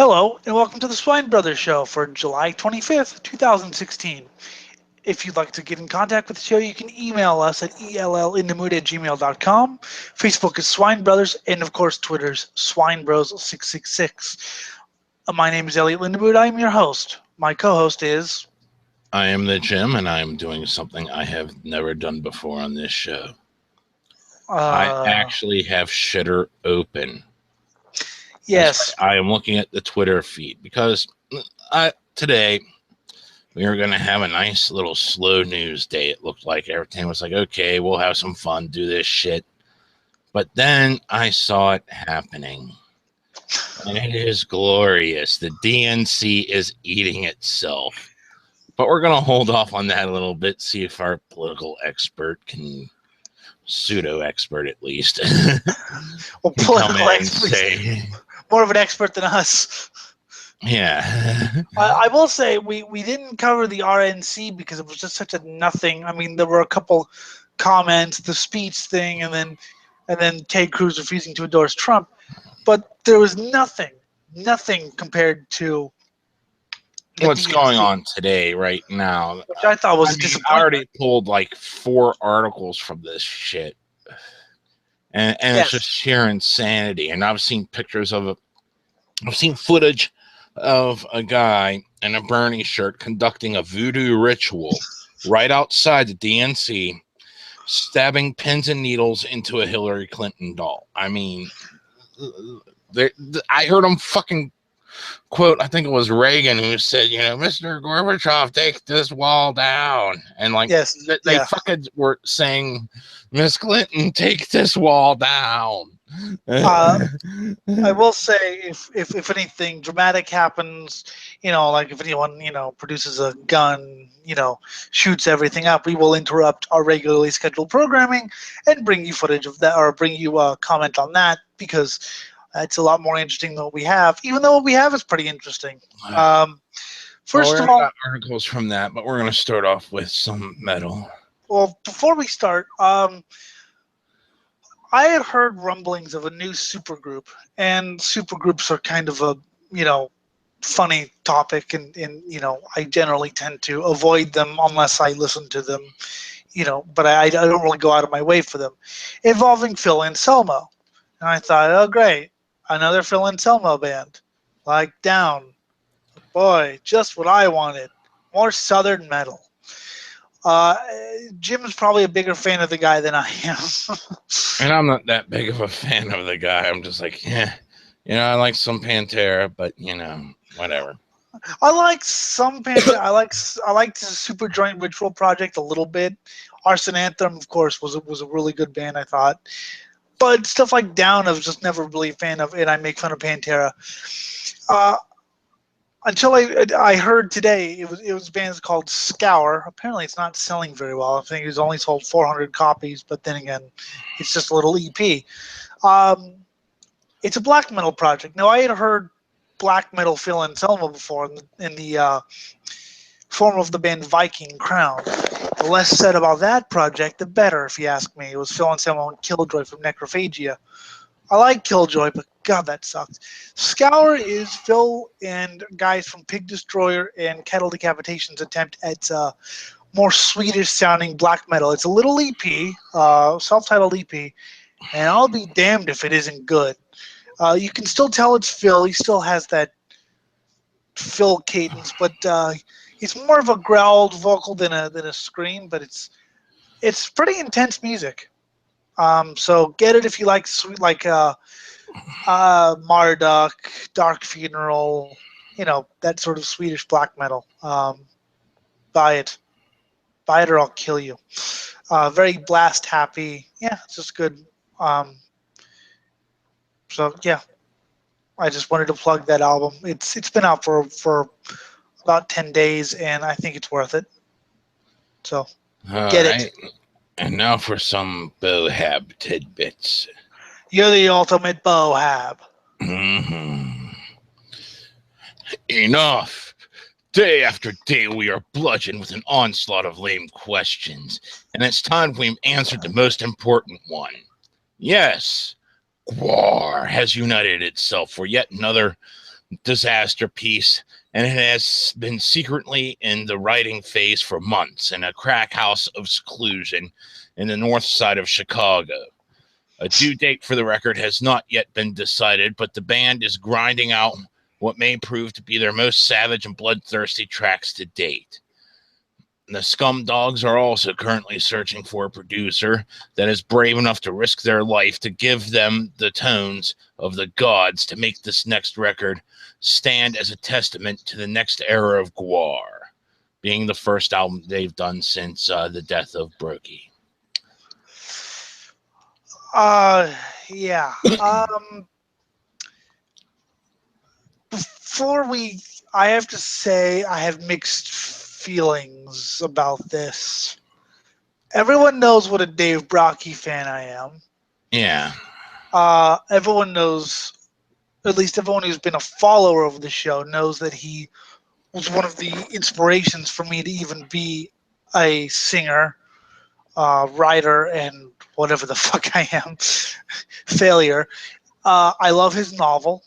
Hello, and welcome to the Swine Brothers Show for July 25th, 2016. If you'd like to get in contact with the show, you can email us at ellinthemood@gmail.com. Facebook is Swine Brothers, and of course, Twitter's SwineBros666. My name is Elliot Lindemood. I'm your host. My co-host is... I am the Jim, and I'm doing something I have never done before on this show. I actually have Shitter open. Yes. I am looking at the Twitter feed because today we are going to have a nice little slow news day. It looked like everything was like, okay, we'll have some fun, do this shit. But then I saw it happening, and it is glorious. The DNC is eating itself. But we're going to hold off on that a little bit, see if our political expert can... pseudo-expert at least. Well, political expert, more of an expert than us. Yeah. I will say we didn't cover the RNC because it was just such a nothing. I mean, there were a couple comments, the speech thing, and then Ted Cruz refusing to endorse Trump, but there was nothing compared to what's going on today, right now. Which I thought was a disappointment. I already pulled like 4 articles from this shit. And yes. It's just sheer insanity. And I've seen pictures of it. I've seen footage of a guy in a Bernie shirt conducting a voodoo ritual right outside the DNC, stabbing pins and needles into a Hillary Clinton doll. I mean, I heard him fucking quote, I think it was Reagan who said, Mr. Gorbachev, take this wall down. And like, yes, they fucking were saying, Miss Clinton, take this wall down. I will say, if anything dramatic happens, like if anyone, produces a gun, shoots everything up, we will interrupt our regularly scheduled programming and bring you footage of that, or bring you a comment on that, because it's a lot more interesting than what we have, even though what we have is pretty interesting. First of all, got articles from that, but we're going to start off with some metal. Well, before we start, I had heard rumblings of a new supergroup, and supergroups are kind of a, funny topic, and I generally tend to avoid them unless I listen to them, but I don't really go out of my way for them, involving Phil Anselmo. And I thought, oh, great. Another Phil Anselmo band, like Down. Boy, just what I wanted. More Southern metal. Jim's probably a bigger fan of the guy than I am. And I'm not that big of a fan of the guy. I'm just like, I like some Pantera, but whatever. I like some Pantera. I like the Super Joint Ritual Project a little bit. Arson Anthem, of course, was a really good band, I thought. But stuff like Down, I was just never really a fan of, and I make fun of Pantera. Until I heard today, it was bands called Scour. Apparently, it's not selling very well. I think it's only sold 400 copies, but then again, it's just a little EP. It's a black metal project. Now, I had heard black metal Phil Anselmo before in the form of the band Viking Crown. The less said about that project, the better, if you ask me. It was Phil Anselmo and Killjoy from Necrophagia. I like Killjoy, but God, that sucked. Scour is Phil and guys from Pig Destroyer and Cattle Decapitation's attempt at more Swedish-sounding black metal. It's a little EP, self-titled EP, and I'll be damned if it isn't good. You can still tell it's Phil. He still has that Phil cadence, but it's more of a growled vocal than a scream, but it's pretty intense music. So get it if you like Marduk, Dark Funeral, that sort of Swedish black metal. Buy it or I'll kill you. Very blast happy. Yeah, it's just good. So yeah, I just wanted to plug that album. It's been out for about 10 days, and I think it's worth it. So get it. And now for some Bohab tidbits. You're the ultimate Bohab. Mm-hmm. Enough. Day after day, we are bludgeoned with an onslaught of lame questions, and it's time we've answered the most important one. Yes, GWAR has united itself for yet another disaster piece, and it has been secretly in the writing phase for months in a crack house of seclusion in the north side of Chicago. A due date for the record has not yet been decided, but the band is grinding out what may prove to be their most savage and bloodthirsty tracks to date. The Scum Dogs are also currently searching for a producer that is brave enough to risk their life to give them the tones of the gods to make this next record stand as a testament to the next era of Gwar, being the first album they've done since the death of Brokey. Yeah. I have to say I have mixed feelings about this. Everyone knows what a Dave Brockie fan I am. Yeah. Everyone knows, at least everyone who's been a follower of the show knows that he was one of the inspirations for me to even be a singer, writer, and whatever the fuck I am, failure. I love his novel,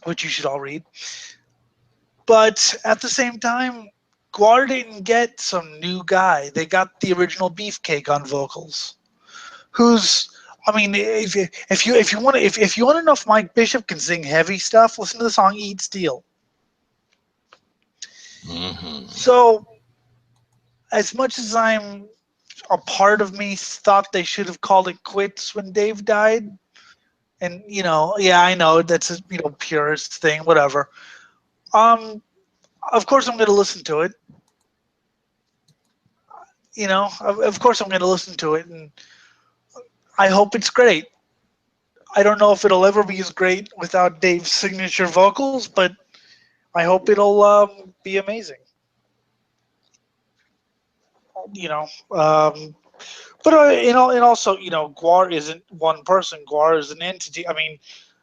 which you should all read. But at the same time, Gwar didn't get some new guy. They got the original Beefcake on vocals. Who's, I mean, if you want to know if Mike Bishop can sing heavy stuff, listen to the song "Eat Steel." Mm-hmm. So, as much as I'm a part of me thought they should have called it quits when Dave died, and yeah, I know that's a purist thing, whatever. Of course I'm going to listen to it. Of course I'm going to listen to it, and I hope it's great. I don't know if it'll ever be as great without Dave's signature vocals, but I hope it'll be amazing. You know, but and also Gwar isn't one person. Gwar is an entity. I mean,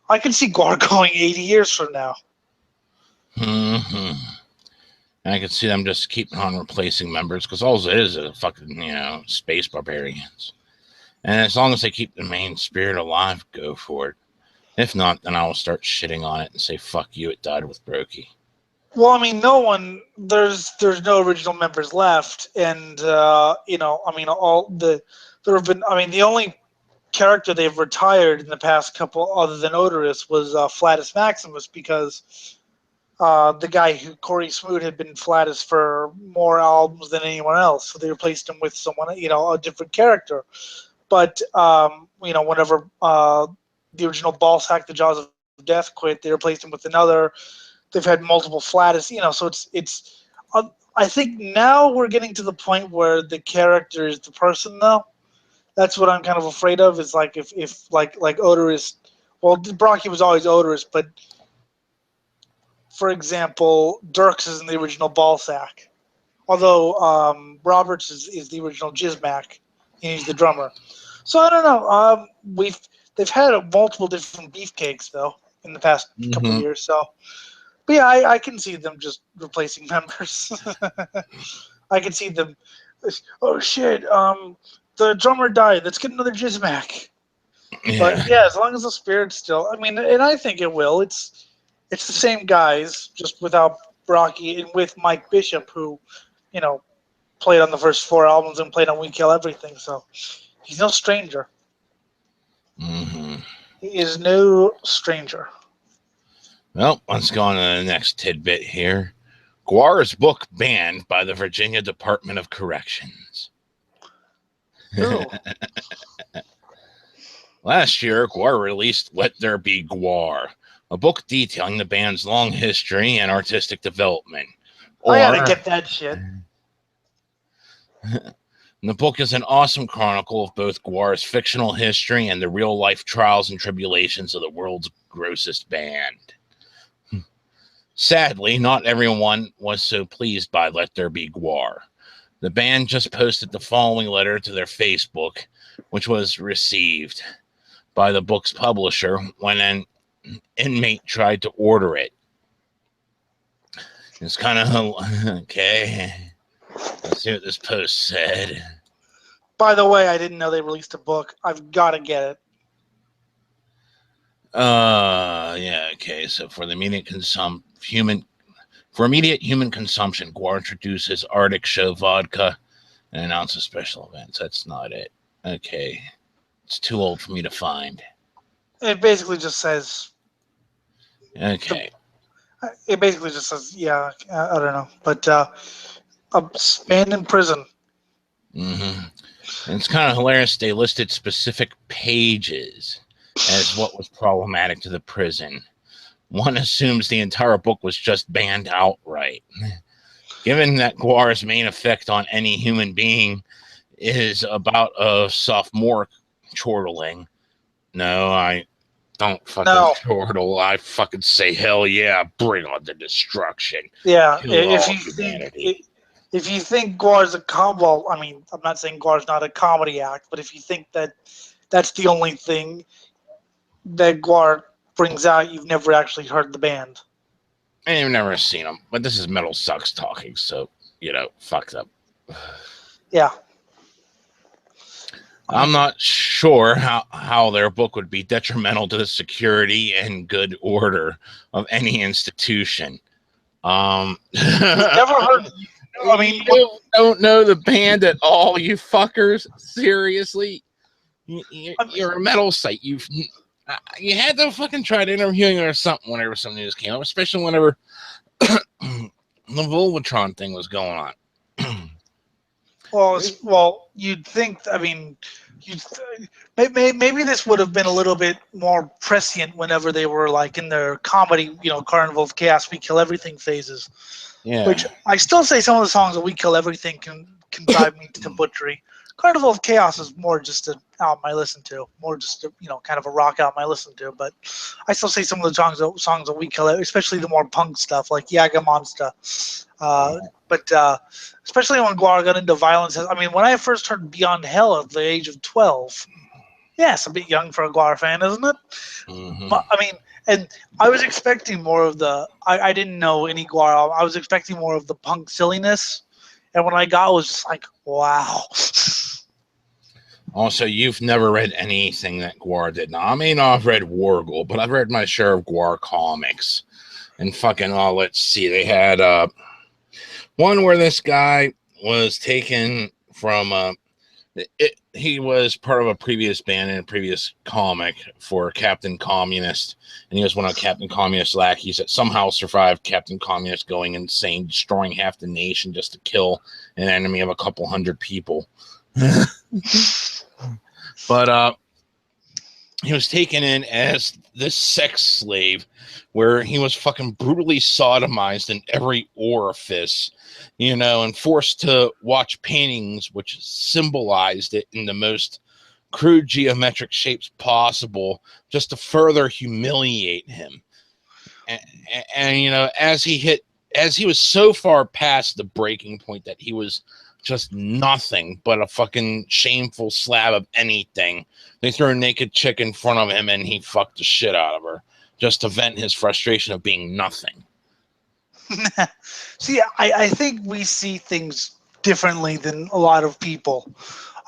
I can see Gwar going 80 years from now. Mm-hmm. And I can see them just keeping on replacing members because all it is a fucking, space barbarians. And as long as they keep the main spirit alive, go for it. If not, then I will start shitting on it and say, fuck you, it died with Brokey. Well, I mean, there's no original members left. And, I mean, there have been, I mean, the only character they've retired in the past couple, other than Odorous, was Flatus Maximus, because the guy Corey Smoot, had been Flatus for more albums than anyone else, so they replaced him with someone, a different character. But whenever the original Ballsack, the Jaws of Death, quit, they replaced him with another. They've had multiple Flatus, so it's. I think now we're getting to the point where the character is the person, though. That's what I'm kind of afraid of. Is like if like Odorous, well, Brocky was always Odorous, but for example, Dirks is in the original Ballsack, although Roberts is the original Jizmac, and he's the drummer. So I don't know. They've had multiple different beefcakes though in the past couple of years. So, but yeah, I can see them just replacing members. I can see them. Oh shit! The drummer died. Let's get another Jizmac. Yeah. But yeah, as long as the spirit's still, I mean, and I think it will. It's the same guys, just without Brocky and with Mike Bishop, who, played on the first 4 albums and played on We Kill Everything. So he's no stranger. Mm-hmm. He is no stranger. Well, let's go on to the next tidbit here. Gwar's book banned by the Virginia Department of Corrections. Last year, Gwar released Let There Be Gwar, a book detailing the band's long history and artistic development. I gotta get that shit. The book is an awesome chronicle of both Gwar's fictional history and the real-life trials and tribulations of the world's grossest band. Sadly, not everyone was so pleased by Let There Be Gwar. The band just posted the following letter to their Facebook, which was received by the book's publisher when an inmate tried to order it. It's kind of okay. Let's see what this post said. By the way, I didn't know they released a book. I've got to get it. Yeah, okay. So for the immediate immediate human consumption, Guar introduces Arctic Show vodka and announces special events. That's not it. Okay. It's too old for me to find. It basically just says Okay. yeah, I don't know, but a man in prison. Mm-hmm. And it's kind of hilarious. They listed specific pages as what was problematic to the prison. One assumes the entire book was just banned outright. Given that Guar's main effect on any human being is about a sophomoric chortling. No, I don't fucking No, chortle. I fucking say, hell yeah, bring on the destruction. yeah. Kill all humanity. If you think Guar's a well, I mean, I'm not saying Guar's not a comedy act, but if you think that that's the only thing that Guar brings out, you've never actually heard the band. I've never seen them, but this is Metal Sucks talking, so, fucked up. Yeah. I'm not sure how their book would be detrimental to the security and good order of any institution. You've never heard. I mean, you don't know the band at all, you fuckers. Seriously, you're a metal site. You had to fucking try interviewing or something whenever some news came up, especially whenever the Volvatron thing was going on. well, you'd think. I mean, maybe this would have been a little bit more prescient whenever they were like in their comedy, Carnival of Chaos, We Kill Everything phases. Yeah. Which I still say some of the songs that We Kill Everything can drive me to butchery. Carnival of Chaos is more just an album I listen to, more just kind of a rock album I listen to. But I still say some of the songs that We Kill, especially the more punk stuff like Yaga Monster. But especially when Guar got into violence. I mean, when I first heard Beyond Hell at the age of 12, it's a bit young for a Guar fan, isn't it? Mm-hmm. I mean, and I was expecting more of the. I didn't know any Guar album. I was expecting more of the punk silliness, and what I got was just like, wow. Also, you've never read anything that Guar did. Now, I may not have read Wargle, but I've read my share of Guar comics. And fucking, let's see. They had one where this guy was taken from. He was part of a previous band in a previous comic for Captain Communist. And he was one of Captain Communist's lackeys that somehow survived Captain Communist going insane, destroying half the nation just to kill an enemy of a couple hundred people. But he was taken in as this sex slave where he was fucking brutally sodomized in every orifice, and forced to watch paintings which symbolized it in the most crude geometric shapes possible just to further humiliate him. And as he was so far past the breaking point that he was just nothing but a fucking shameful slab of anything, they threw a naked chick in front of him and he fucked the shit out of her just to vent his frustration of being nothing. See, I think we see things differently than a lot of people.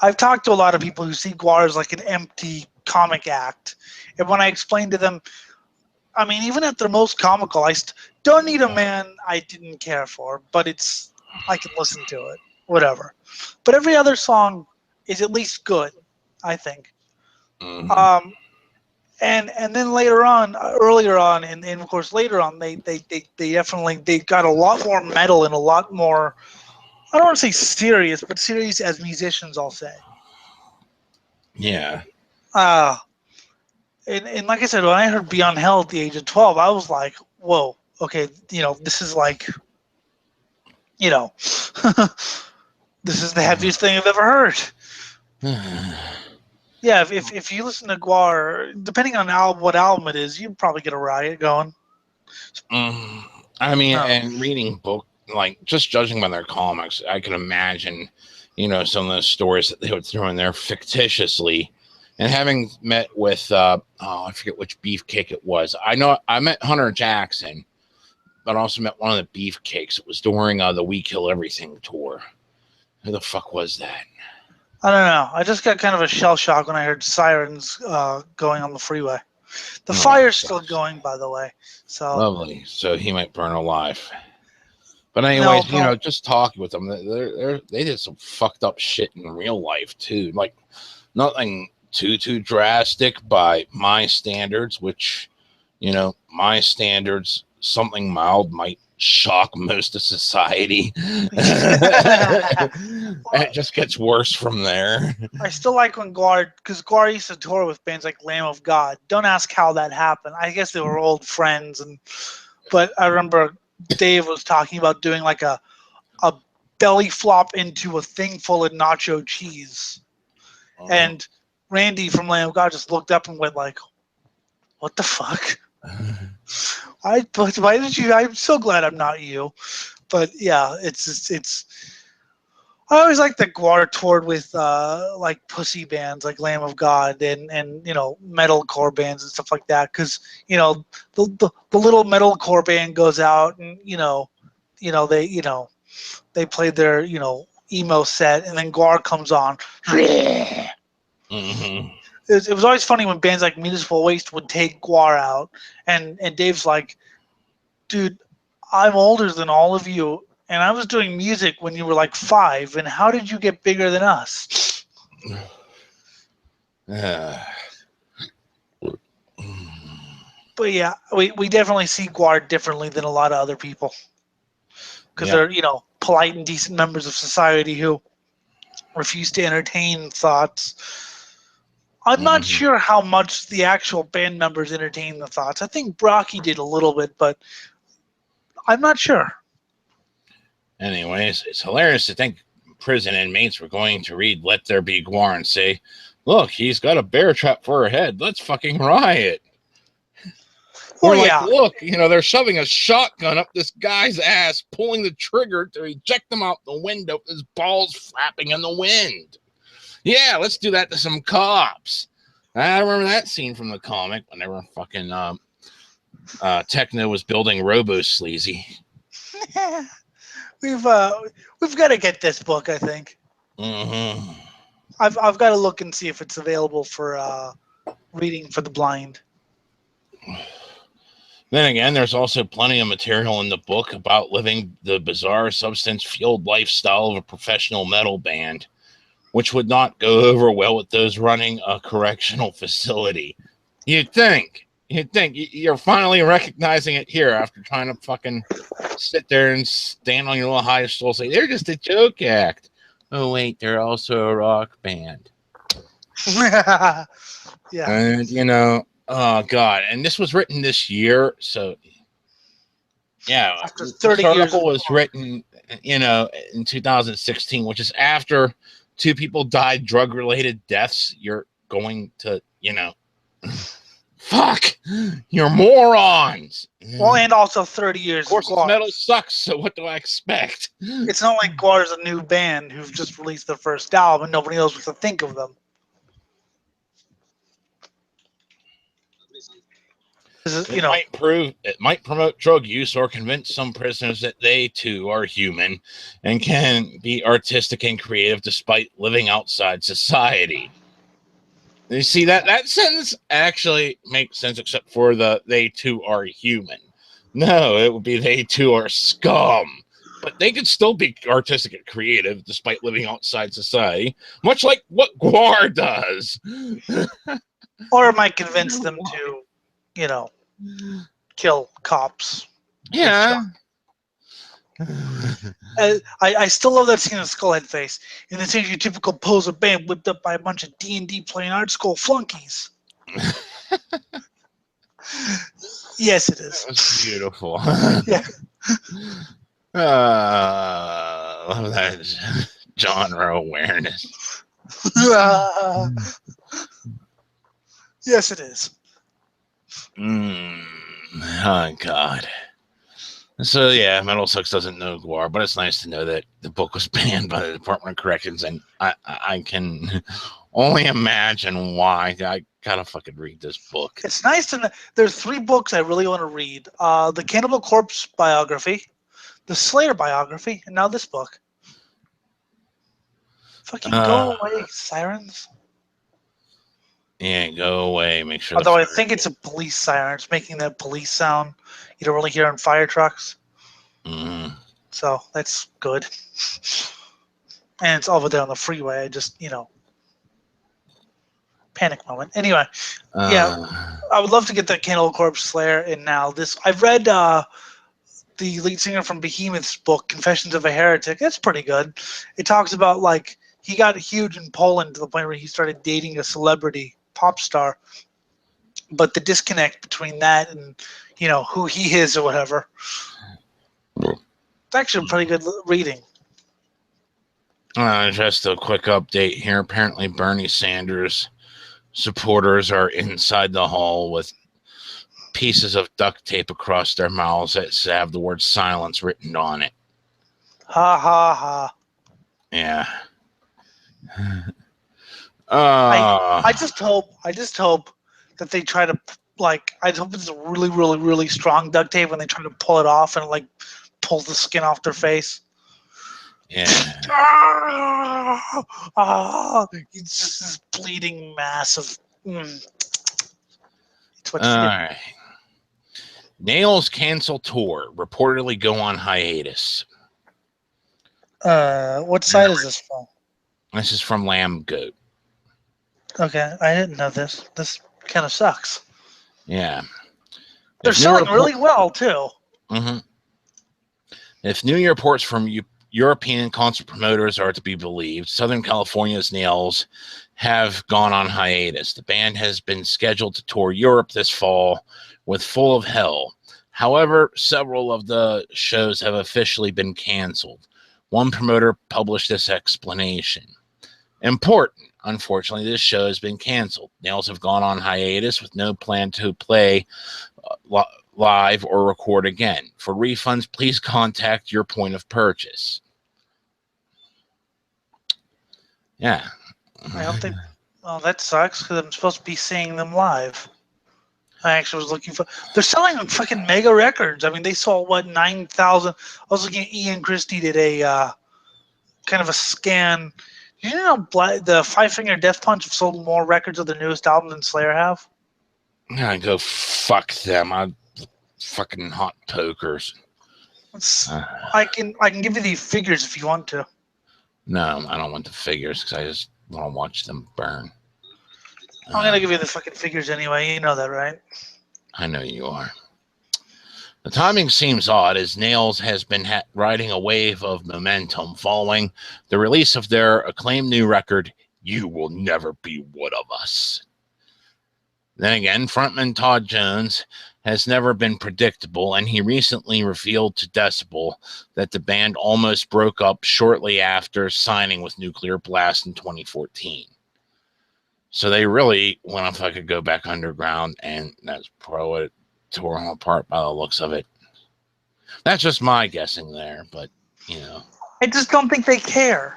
I've talked to a lot of people who see Guar as like an empty comic act. And when I explain to them, I mean, even at their most comical, I don't need a man I didn't care for, but I can listen to it, whatever. But every other song is at least good, I think. Mm-hmm. And then earlier on, and of course later on, they definitely got a lot more metal and a lot more. I don't want to say serious, but serious as musicians, I'll say. Yeah. And like I said, when I heard Beyond Hell at the age of 12, I was like, whoa, okay, this is like, this is the heaviest thing I've ever heard. Yeah, if you listen to Guar, depending on what album it is, you probably get a riot going. I mean, and reading book, like just judging by their comics, I can imagine, some of the stories that they would throw in there fictitiously. And having met with, I forget which beefcake it was. I know I met Hunter Jackson, but I also met one of the beefcakes. It was during the We Kill Everything tour. Who the fuck was that? I don't know. I just got kind of a shell shock when I heard sirens going on the freeway. The Oh, fire's still sucks. going, by the way. So Lovely. So he might burn alive. But no, anyways, just talking with them, they did some fucked up shit in real life too. Like nothing too drastic by my standards, which my standards, something mild might shock most of society. And it just gets worse from there. I still like when Guar, because Guar used to tour with bands like Lamb of God. Don't ask how that happened. I guess they were old friends, but I remember Dave was talking about doing like a belly flop into a thing full of nacho cheese, and Randy from Lamb of God just looked up and went like, "What the fuck? Why did you? I'm so glad I'm not you." But yeah, it's. I always like that Guar toured with like pussy bands like Lamb of God and metalcore bands and stuff like that, because the little metalcore band goes out and they played their emo set, and then Guar comes on. Mm-hmm. It was always funny when bands like Municipal Waste would take Guar out, and Dave's like, dude, I'm older than all of you, and I was doing music when you were like 5, and how did you get bigger than us? But yeah, we definitely see Guar differently than a lot of other people, because they're polite and decent members of society who refuse to entertain thoughts. I'm not sure how much the actual band members entertain the thoughts. I think Brocky did a little bit, but I'm not sure. Anyways, it's hilarious to think prison inmates were going to read Let There Be Guar and say, look, he's got a bear trap for a head. Let's fucking riot. Well, Or like, yeah. look, they're shoving a shotgun up this guy's ass, pulling the trigger to eject him out the window, his balls flapping in the wind. Yeah, let's do that to some cops. I remember that scene from the comic when they were fucking Techno was building Robo Sleazy. We've got to get this book, I think. Mm-hmm. I've got to look and see if it's available for reading for the blind. Then again, there's also plenty of material in the book about living the bizarre substance-fueled lifestyle of a professional metal band, which would not go over well with those running a correctional facility. You'd think you're finally recognizing it here after trying to fucking sit there and stand on your little high stool and say, they're just a joke act. Oh, wait, they're also a rock band. Yeah. And, oh, God. And this was written this year, so, yeah. After 30 this years. article was written, in 2016, which is after 2 people died drug-related deaths. You're going to, fuck, you're morons. Well, and also 30 years. Of course, this metal sucks, so what do I expect? It's not like Guar's a new band who've just released their first album and nobody knows what to think of them. It might promote drug use or convince some prisoners that they too are human and can be artistic and creative despite living outside society. You see, that sentence actually makes sense, except for they too are human. No, it would be they too are scum. But they could still be artistic and creative despite living outside society, much like what Guar does. Or it might convince them to, kill cops. Yeah. I still love that scene of Skullhead Face. And this is your typical poser band whipped up by a bunch of D&D playing art school flunkies. Yes, it is. That's beautiful. Yeah. Love that genre awareness. Yes, it is. Oh, God. So, yeah, Metal Sucks doesn't know Guar, but it's nice to know that the book was banned by the Department of Corrections, and I can only imagine why. I gotta fucking read this book. It's nice to know. There's 3 books I really want to read. The Cannibal Corpse biography, the Slayer biography, and now this book. Fucking go away, sirens. Yeah, go away. Make sure. Although I think it's a police siren. It's making that police sound you don't really hear on fire trucks. Mm-hmm. So that's good. And it's over there on the freeway. I just, panic moment. Anyway, yeah, I would love to get that Cannibal Corpse Slayer in now. I've read the lead singer from Behemoth's book, Confessions of a Heretic. It's pretty good. It talks about like he got huge in Poland to the point where he started dating a celebrity pop star, but the disconnect between that and who he is or whatever. It's actually a pretty good reading. Just a quick update here. Apparently, Bernie Sanders supporters are inside the hall with pieces of duct tape across their mouths that have the word silence written on it. Ha ha ha. Yeah. I just hope that they try to I hope it's really really really strong duct tape when they try to pull it off and it pulls the skin off their face. Yeah. It's just this bleeding mass of. It's what all right. Nails cancel tour, reportedly go on hiatus. What site is this from? This is from Lamb Goat. Okay, I didn't know this. This kind of sucks. Yeah. They're selling really well, too. Mm-hmm. If new reports from European concert promoters are to be believed, Southern California's Nails have gone on hiatus. The band has been scheduled to tour Europe this fall with Full of Hell. However, several of the shows have officially been canceled. One promoter published this explanation. Important. Unfortunately, this show has been canceled. Nails have gone on hiatus with no plan to play live or record again. For refunds, please contact your point of purchase. Yeah. I hope they. Oh, that sucks because I'm supposed to be seeing them live. I actually was looking for. They're selling fucking mega records. I mean, they sold 9,000. I was looking at Ian Christie did a kind of a scan. You know, the Five Finger Death Punch have sold more records of their newest album than Slayer have. Yeah, go fuck them. I'm fucking hot pokers. I can give you the figures if you want to. No, I don't want the figures because I just want to watch them burn. I'm gonna give you the fucking figures anyway. You know that, right? I know you are. The timing seems odd as Nails has been riding a wave of momentum following the release of their acclaimed new record, You Will Never Be One of Us. Then again, frontman Todd Jones has never been predictable, and he recently revealed to Decibel that the band almost broke up shortly after signing with Nuclear Blast in 2014. So they really went if I could go back underground, and that's probably what tore them apart by the looks of it. That's just my guessing there, but I just don't think they care.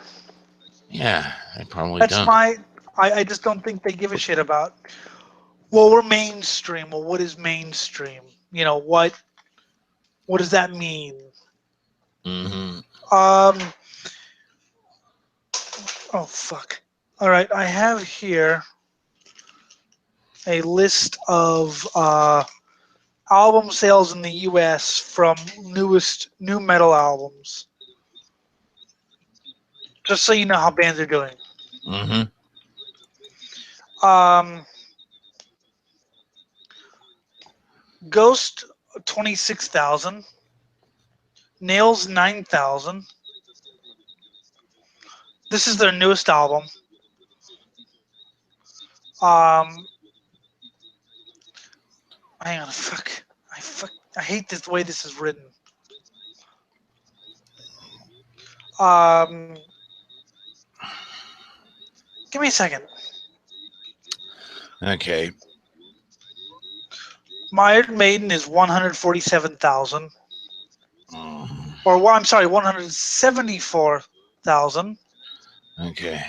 Yeah, they probably That's don't. I just don't think they give a shit about. Well, we're mainstream. Well, what is mainstream? What does that mean? Mm-hmm. Oh fuck. All right, I have here a list of album sales in the U.S. from newest new metal albums. Just so you know how bands are doing. Mm-hmm. Ghost 26,000. Nails 9,000. This is their newest album. Hang on, fuck. I hate this the way this is written. Give me a second. Okay. Iron Maiden is 147,000. Or I'm sorry, 174,000. Okay.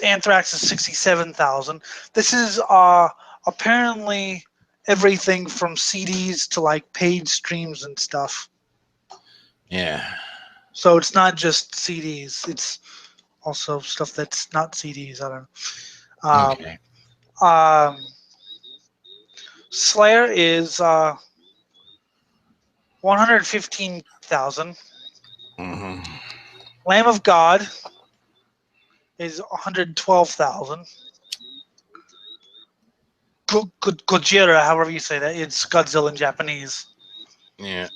Anthrax is 67,000. This is apparently everything from CDs to paid streams and stuff. Yeah. So it's not just CDs. It's also stuff that's not CDs. I don't Okay. Um, Slayer is 115,000. Mm-hmm. Lamb of God is 112,000. Gojira, however you say that, it's Godzilla in Japanese. Yeah.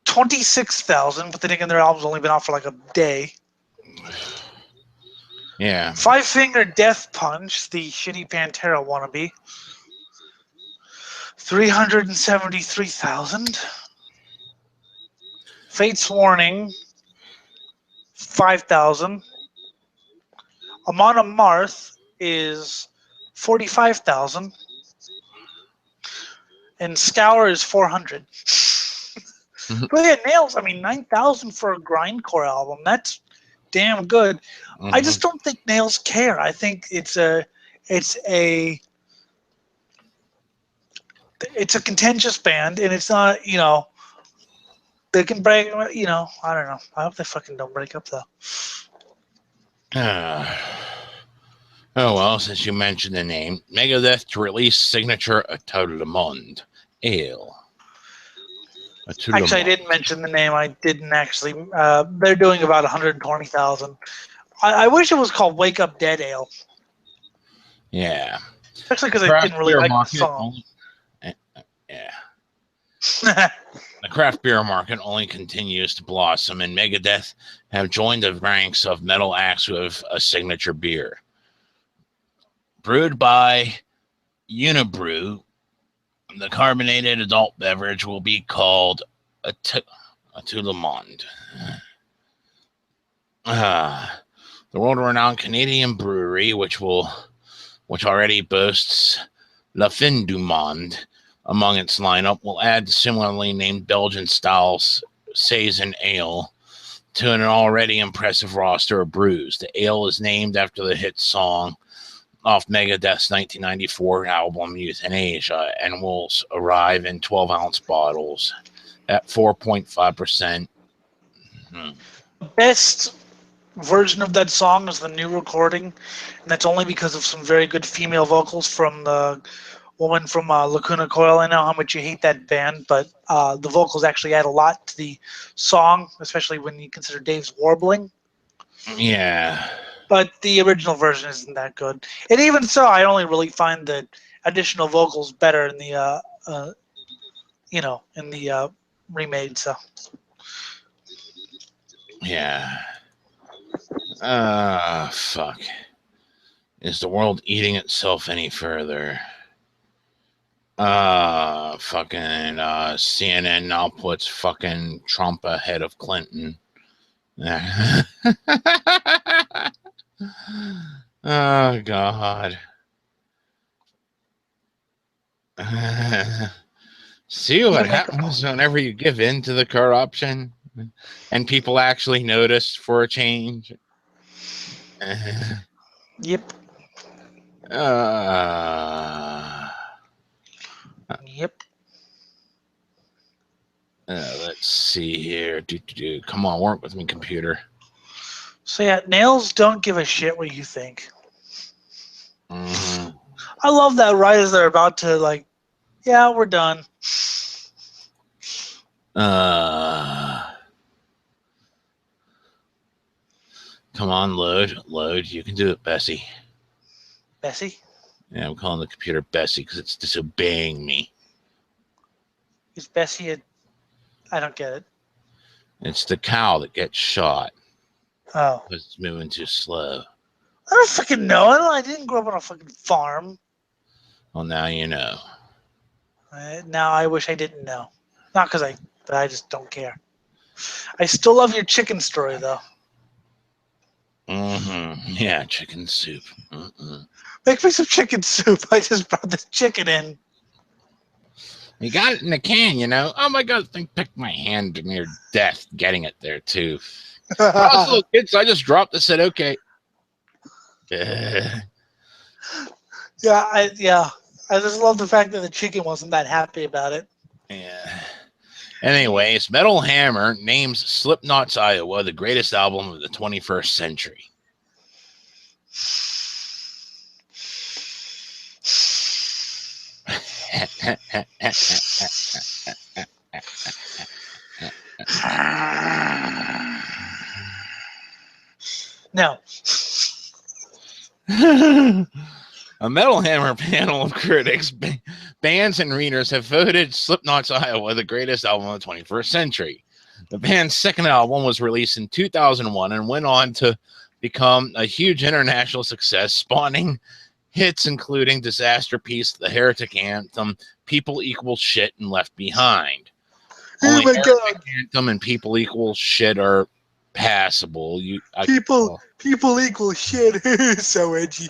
26,000, but then again, their album's only been out for like a day. Yeah. Five Finger Death Punch, the shitty Pantera wannabe, 373,000. Fate's Warning, 5,000. Amon Amarth is 45,000. And Scour is 400. Mhm. But yeah, Nails, I mean, 9,000 for a grindcore album. That's damn good. I Mhm. just don't think Nails care. I think it's a contentious band, and it's not, they can break, I don't know. I hope they fucking don't break up though. Oh well, since you mentioned the name, Megadeth to release signature A Tout le Monde Ale. A Tout le Actually, I Monde. didn't mention the name. I didn't actually. They're doing about 120,000. I wish it was called Wake Up Dead Ale, Yeah. especially because I didn't Craft really beer like the market song. only. Yeah. The craft beer market only continues to blossom, and Megadeth have joined the ranks of metal acts who have a signature beer. Brewed by Unibrew, the carbonated adult beverage will be called a Tout le Monde. The world-renowned Canadian brewery, which already boasts La Fin du Monde among its lineup, will add similarly named Belgian-style Saison Ale to an already impressive roster of brews. The ale is named after the hit song off Megadeth's 1994 album Euthanasia and will arrive in 12-ounce bottles at 4.5%. Best version of that song is the new recording, and that's only because of some very good female vocals from the woman from Lacuna Coil. I know how much you hate that band, but the vocals actually add a lot to the song, especially when you consider Dave's warbling. Yeah. But the original version isn't that good. And even so, I only really find the additional vocals better in the remade. So Yeah. Fuck. Is the world eating itself any further? Fucking CNN now puts fucking Trump ahead of Clinton. Oh God. See what happens whenever you give in to the corruption and people actually notice for a change. Yep. Yep. Let's see here. Come on, work with me, computer. So yeah, Nails don't give a shit what you think. Mm-hmm. I love that right as they're about to yeah, we're done. Come on, load. You can do it, Bessie. Bessie? Yeah, I'm calling the computer Bessie because it's disobeying me. Is Bessie I don't get it. It's the cow that gets shot. Oh. Because it's moving too slow. I don't fucking know. I didn't grow up on a fucking farm. Well, now you know. Now I wish I didn't know. Not because but I just don't care. I still love your chicken story, though. Mm-hmm. Yeah, chicken soup. Make me some chicken soup. I just brought this chicken in. You got it in the can, you know. Oh my God, thing picked my hand near death getting it there, too. When I was a little kid, so I just dropped it and said, okay. Yeah, I just love the fact that the chicken wasn't that happy about it. Yeah. Anyways, Metal Hammer names Slipknot's Iowa the greatest album of the 21st century. Now, A Metal Hammer panel of critics, bands, and readers have voted Slipknot's Iowa the greatest album of the 21st century. The band's second album was released in 2001 and went on to become a huge international success, spawning hits including Disaster Piece, The Heretic Anthem, People Equal Shit, and Left Behind. oh Only my Heretic God, Anthem and People Equal Shit are passable. people equal shit. So edgy.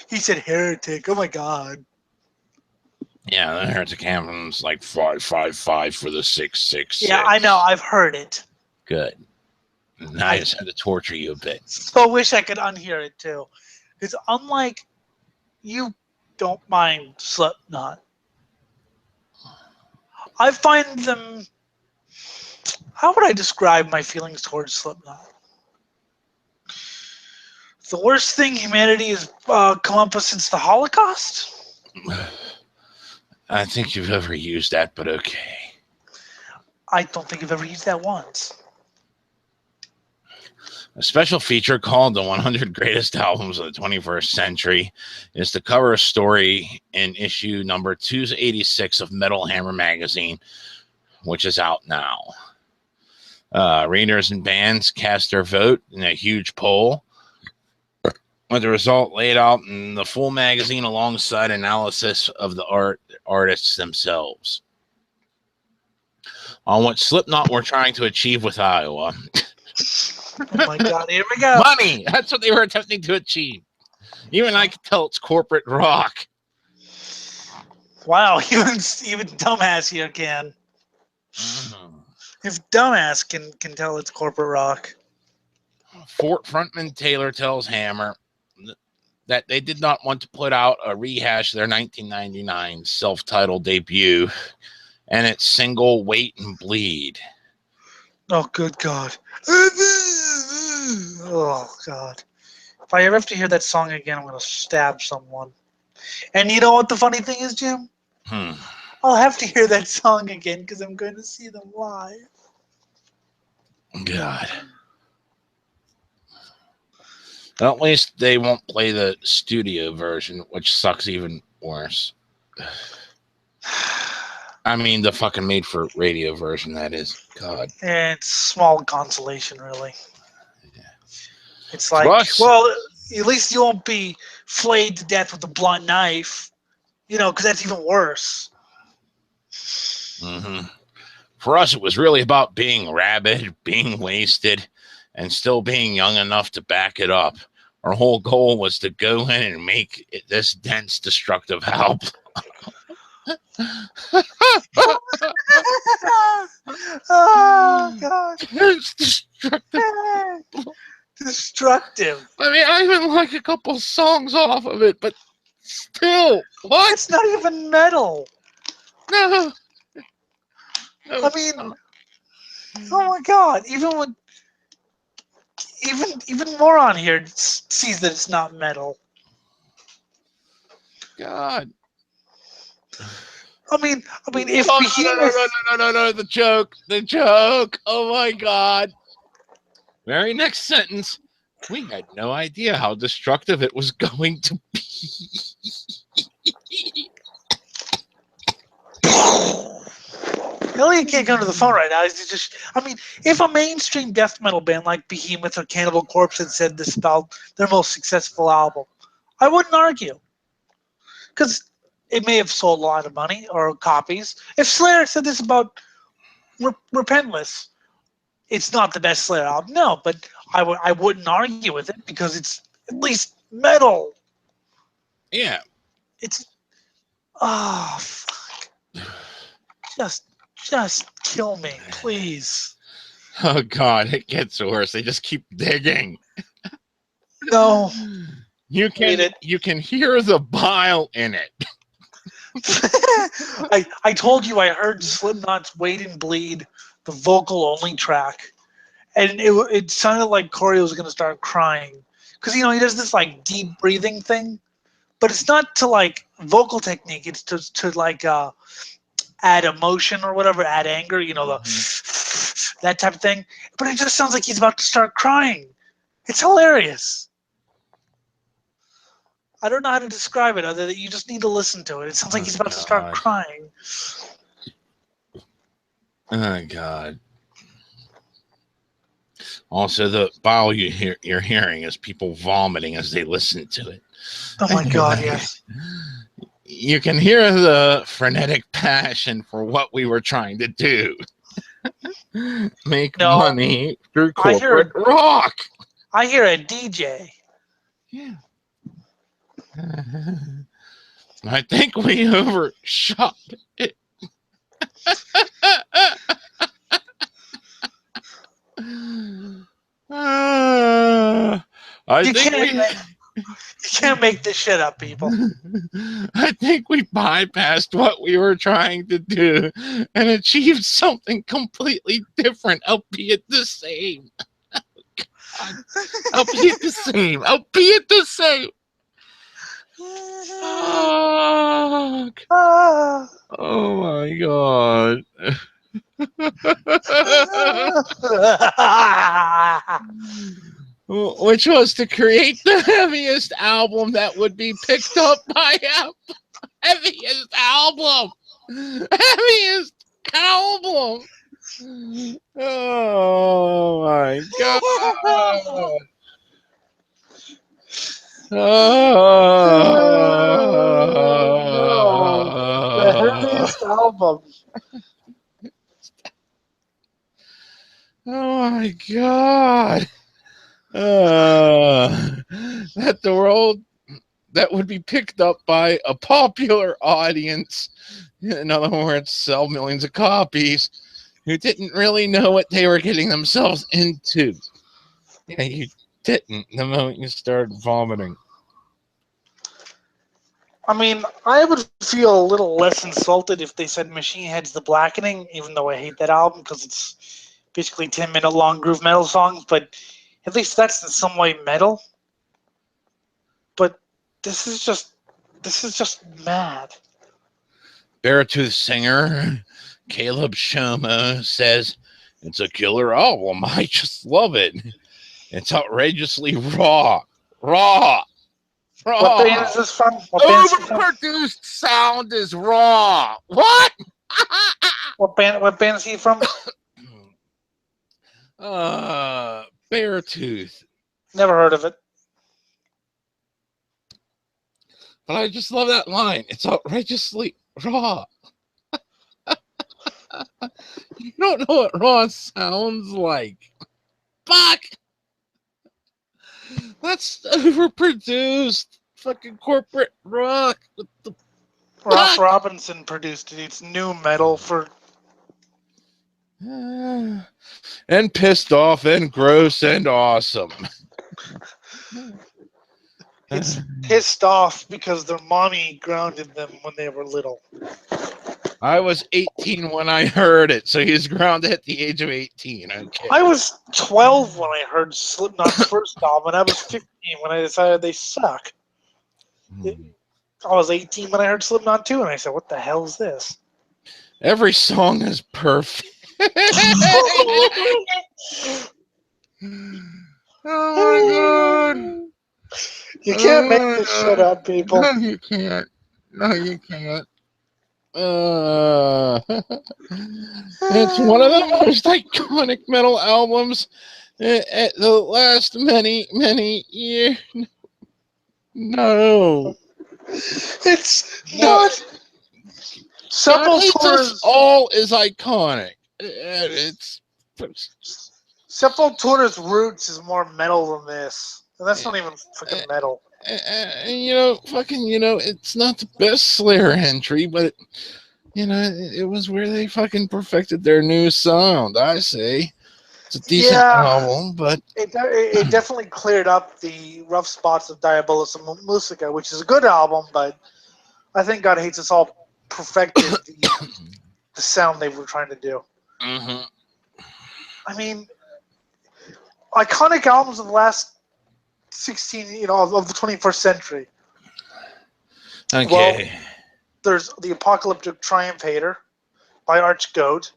He said heretic. Oh my God. Yeah, the Heretic Anthem's like 555 for the 666. Yeah, I know. I've heard it. Good. And I just had to torture you a bit. So wish I could unhear it too. It's unlike you don't mind Slipknot. I find them. How would I describe my feelings towards Slipknot? The worst thing humanity has come up with since the Holocaust? I think you've ever used that, but okay. I don't think I've ever used that once. A special feature called the 100 Greatest Albums of the 21st Century is to cover a story in issue number 286 of Metal Hammer magazine, which is out now. Readers and bands cast their vote in a huge poll, with the result laid out in the full magazine alongside analysis of the artists themselves. On what Slipknot were trying to achieve with Iowa. Oh my God, here we go. Money! That's what they were attempting to achieve. Even I could tell it's corporate rock. Wow, even dumbass here can. If dumbass can tell it's corporate rock. Fort frontman Taylor tells Hammer that they did not want to put out a rehash of their 1999 self-titled debut and its single Wait and Bleed. Oh, good God. Oh, God. If I ever have to hear that song again, I'm going to stab someone. And you know what the funny thing is, Jim? I'll have to hear that song again because I'm going to see them live. God. At least they won't play the studio version, which sucks even worse. I mean, the fucking made for radio version, that is. God. It's small consolation, really. Yeah. It's like, well, at least you won't be flayed to death with a blunt knife, because that's even worse. Mm-hmm. For us, it was really about being rabid, being wasted, and still being young enough to back it up. Our whole goal was to go in and make this dense, destructive album. Oh, God. It's destructive. Destructive. I mean, I even like a couple songs off of it, but still, what? It's not even metal. No. I mean, oh my God! Even moron here sees that it's not metal. God. I mean, if no, the joke. Oh my God. Very next sentence. We had no idea how destructive it was going to be. Elliot can't come to the phone right now. If a mainstream death metal band like Behemoth or Cannibal Corpse had said this about their most successful album, I wouldn't argue. Because it may have sold a lot of money or copies. If Slayer said this about Repentless, it's not the best Slayer album. No, but I wouldn't argue with it because it's at least metal. Yeah. It's fuck. Just kill me, please. Oh God, it gets worse. They just keep digging. No. You can hear the bile in it. I told you I heard Slipknot's Wait and Bleed, the vocal only track, and it sounded like Corey was gonna start crying because he does this like deep breathing thing, but it's not to like vocal technique. It's to like add emotion or whatever, add anger. You know, the that type of thing. But it just sounds like he's about to start crying. It's hilarious. I don't know how to describe it other than you just need to listen to it. It sounds like Oh he's about to start God. crying. Oh God. Also, the bile you're hearing is people vomiting as they listen to it. Oh my God, yes. You can hear the frenetic passion for what we were trying to do. Make No, money through I hear corporate rock. I hear a DJ. Yeah. I think we overshot it. I You think can't we you can't make this shit up, people. I think we bypassed what we were trying to do and achieved something completely different, albeit the same. God. Albeit the same. Albeit the same. Fuck. Ah. Oh my God. Which was to create the heaviest album that would be picked up by heaviest album. Heaviest album. Oh my God. No, the heaviest album. Oh my God. That the world that would be picked up by a popular audience, in other words, sell millions of copies, who didn't really know what they were getting themselves into. Yeah, you didn't the moment you started vomiting. I mean, I would feel a little less insulted if they said Machine Head's The Blackening, even though I hate that album because it's basically 10-minute long groove metal songs, but at least that's in some way metal. But this is just mad. Beartooth singer Caleb Shomo says, "It's a killer album. I just love it. It's outrageously raw. What band is this from? What band is this from? Overproduced sound is raw. What? What band is he from? Beartooth. Never heard of it. But I just love that line. It's outrageously raw. You don't know what raw sounds like. Fuck. That's overproduced fucking corporate rock. What the Ross fuck? Robinson produced it. It's new metal for. And pissed off and gross and awesome. It's pissed off because their mommy grounded them when they were little. I was 18 when I heard it, so he's grounded at the age of 18. Okay. I was 12 when I heard Slipknot's first album, and I was 15 when I decided they suck. I was 18 when I heard Slipknot 2, and I said, what the hell is this? Every song is perfect. Oh my God. You can't make this shit up, people. No, you can't. No, you can't. It's one of the most iconic metal albums at the last many years. No. It's No. not. Several God Hates tours. Us All is iconic. It's Sepultura's Roots is more metal than this. And that's not even fucking metal. it's not the best Slayer entry, but it was where they fucking perfected their new sound. I say it's a decent album, but it definitely cleared up the rough spots of Diabolus and Musica, which is a good album, but I think God Hates Us All perfected the sound they were trying to do. Mm-hmm. I mean, iconic albums of the last 16, of the 21st century. Well, Okay. there's the Apocalyptic Triumph Hater by Archgoat.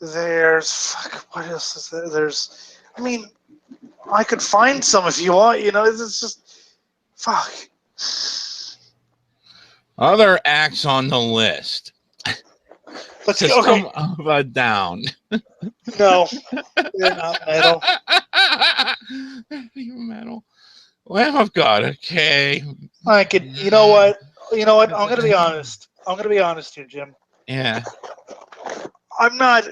There's fuck. What else is there? There's. I mean, I could find some if you want. You know, it's just fuck. Other acts on the list. Let's go. Okay. System of a Down. No, they're not metal. Metal. Lamb of God. Okay. I could. You know what? You know what? I'm gonna be honest. I'm gonna be honest here, Jim. Yeah. I'm not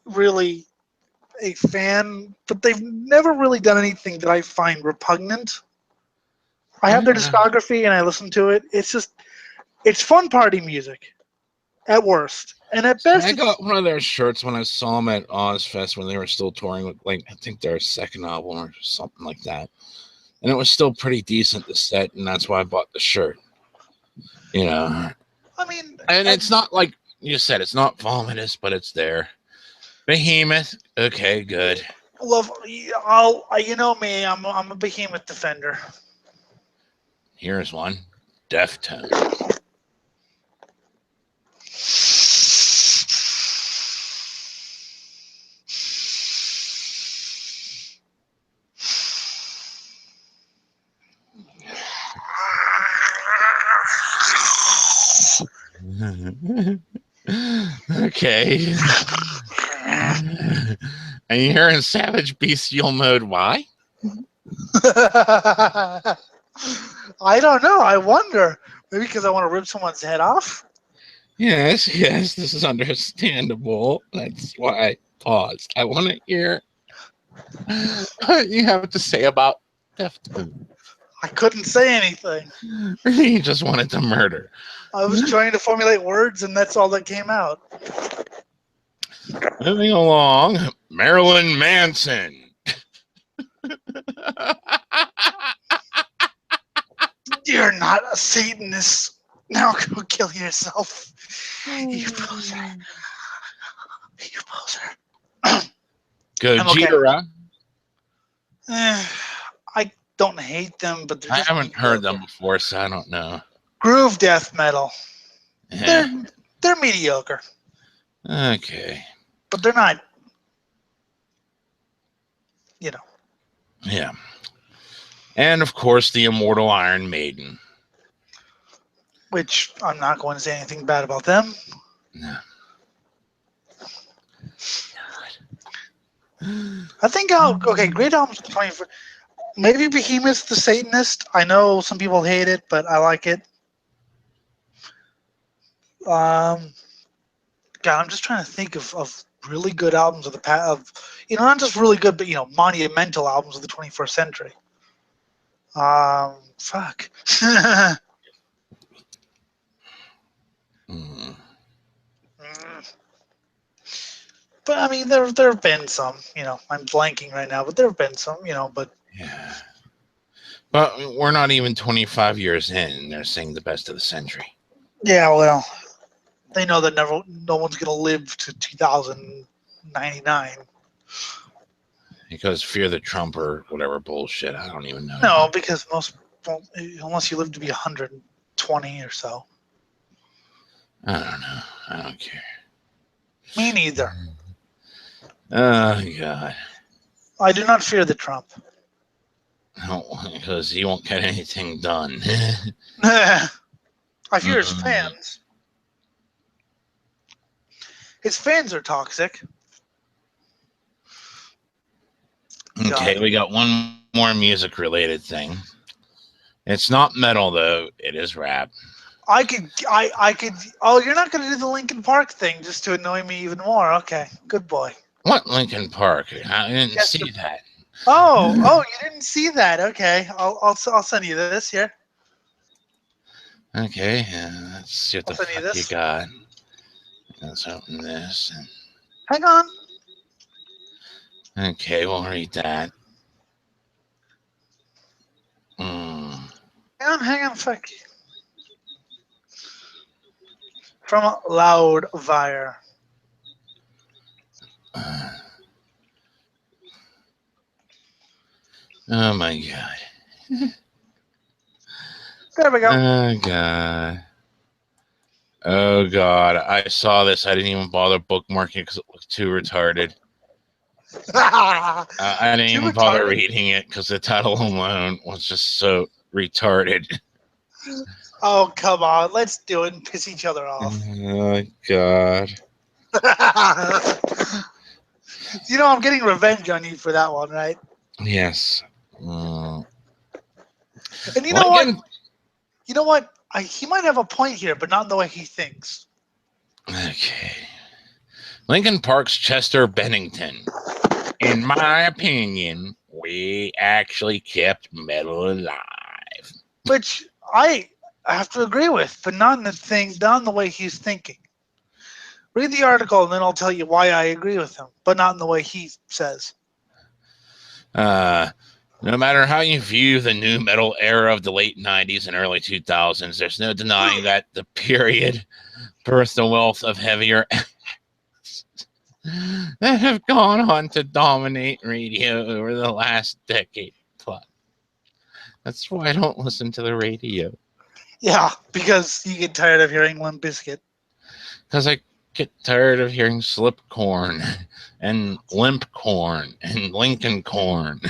really a fan, but they've never really done anything that I find repugnant. I have their discography and I listen to it. It's just, it's fun party music at worst, and at best, I it's, got one of their shirts when I saw them at Ozfest when they were still touring with, like, I think their second album or something like that. And it was still pretty decent to set, and that's why I bought the shirt. You know. I mean, And it's not like you said, it's not vomitous, but it's there. Behemoth. Okay, good. love. You know me. I'm a Behemoth defender. Here's one. Deftones. Okay. And you're in Savage Bestial mode. Why? I don't know. I wonder. Maybe because I want to rip someone's head off. Yes, this is understandable. That's why I paused. I want to hear what you have to say about Deftones. I couldn't say anything. You just wanted to murder. I was trying to formulate words, and that's all that came out. Moving along, Marilyn Manson. You're not a Satanist. Now go kill yourself. You poser. You poser. Gojira. Okay. I don't hate them, but they're I just haven't heard them before, so I don't know. Groove death metal. Yeah. They're mediocre. Okay. But they're not, you know. Yeah. And of course, the immortal Iron Maiden. Which I'm not going to say anything bad about them. No. I think okay, great albums of the 21st. Maybe Behemoth's the Satanist. I know some people hate it, but I like it. God, I'm just trying to think of really good albums of the past. Not just really good, but monumental albums of the 21st century. Fuck. Mm. But I mean, there have been some. I'm blanking right now, but there have been some. But Yeah. But we're not even 25 years in, and they're saying the best of the century. Yeah, well, they know that no one's gonna live to 2099. Because fear the Trump or whatever bullshit. I don't even know. No, because unless you live to be 120 or so. I don't know. I don't care. Me neither. Oh, God. I do not fear the Trump. No, because he won't get anything done. I fear his fans. His fans are toxic. Okay, we got one more music-related thing. It's not metal, though. It is rap. I could. Oh, you're not going to do the Linkin Park thing just to annoy me even more. Okay, good boy. What Linkin Park? I didn't see that. Oh, you didn't see that? Okay, I'll send you this here. Okay, let's see what the fuck you got. Let's open this. Hang on. Okay, we'll read that. Hang on, fuck. From Loudwire. Oh my God. There we go. Oh god. Oh god. I saw this. I didn't even bother bookmarking because it looked too retarded. I didn't Too even bother retarded? reading it because the title alone was just so retarded. Oh, come on. Let's do it and piss each other off. Oh god. You know, I'm getting revenge on you for that one, right? Yes. And you know what? Lincoln. You know what? He might have a point here, but not in the way he thinks. Okay. Lincoln Park's Chester Bennington. In my opinion, we actually kept metal alive. Which I have to agree with, but not in the way he's thinking. Read the article and then I'll tell you why I agree with him, but not in the way he says. No matter how you view the new metal era of the late 90s and early 2000s, there's no denying that the period birthed a wealth of heavier that have gone on to dominate radio over the last decade plus. That's why I don't listen to the radio. Yeah, because you get tired of hearing Limp Bizkit. Because I get tired of hearing slip corn and limp corn and Lincoln corn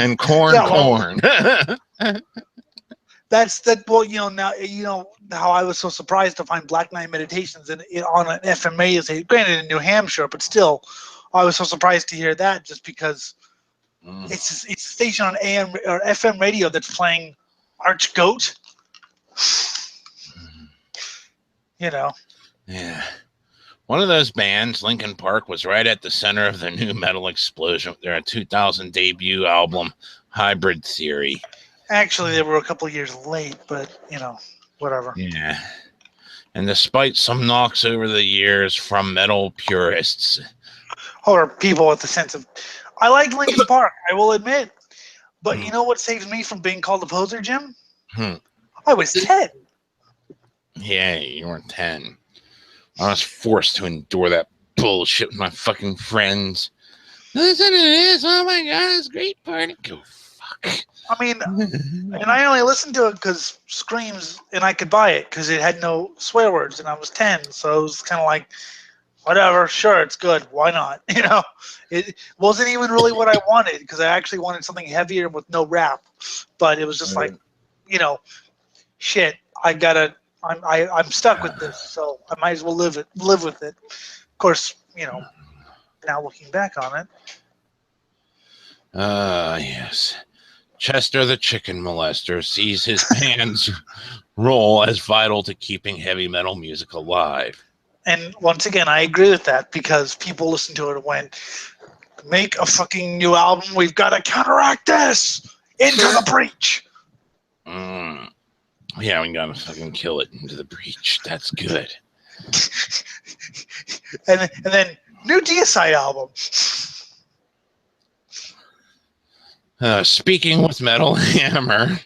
and corn Yeah, well, corn. that's that. Well, now how I was so surprised to find Black Knight Meditations on an FM radio station. Granted, in New Hampshire, but still, I was so surprised to hear that just because it's a station on AM or FM radio that's playing Arch Goat. Yeah. One of those bands, Linkin Park, was right at the center of the new metal explosion with their 2000 debut album, Hybrid Theory. Actually, they were a couple of years late, but, whatever. Yeah. And despite some knocks over the years from metal purists. Or people with the sense of... I liked Linkin Park, I will admit. But you know what saves me from being called a poser, Jim? I was 10. Yeah, you weren't 10. I was forced to endure that bullshit with my fucking friends. Listen to this. Oh my god, it's a great party. Go fuck. I mean, and I only listened to it because Screams, and I could buy it because it had no swear words, and I was 10, so it was kind of like, whatever, sure, it's good, why not? It wasn't even really what I wanted because I actually wanted something heavier with no rap, but it was just like, shit, I'm stuck with this, so I might as well live with it. Of course, now looking back on it. Yes. Chester the chicken molester sees his band's role as vital to keeping heavy metal music alive. And once again, I agree with that because people listened to it and went, make a fucking new album. We've got to counteract this. Into the breach. Yeah, we gotta fucking kill it into the breach. That's good. and then new Deicide album. Speaking with Metal Hammer.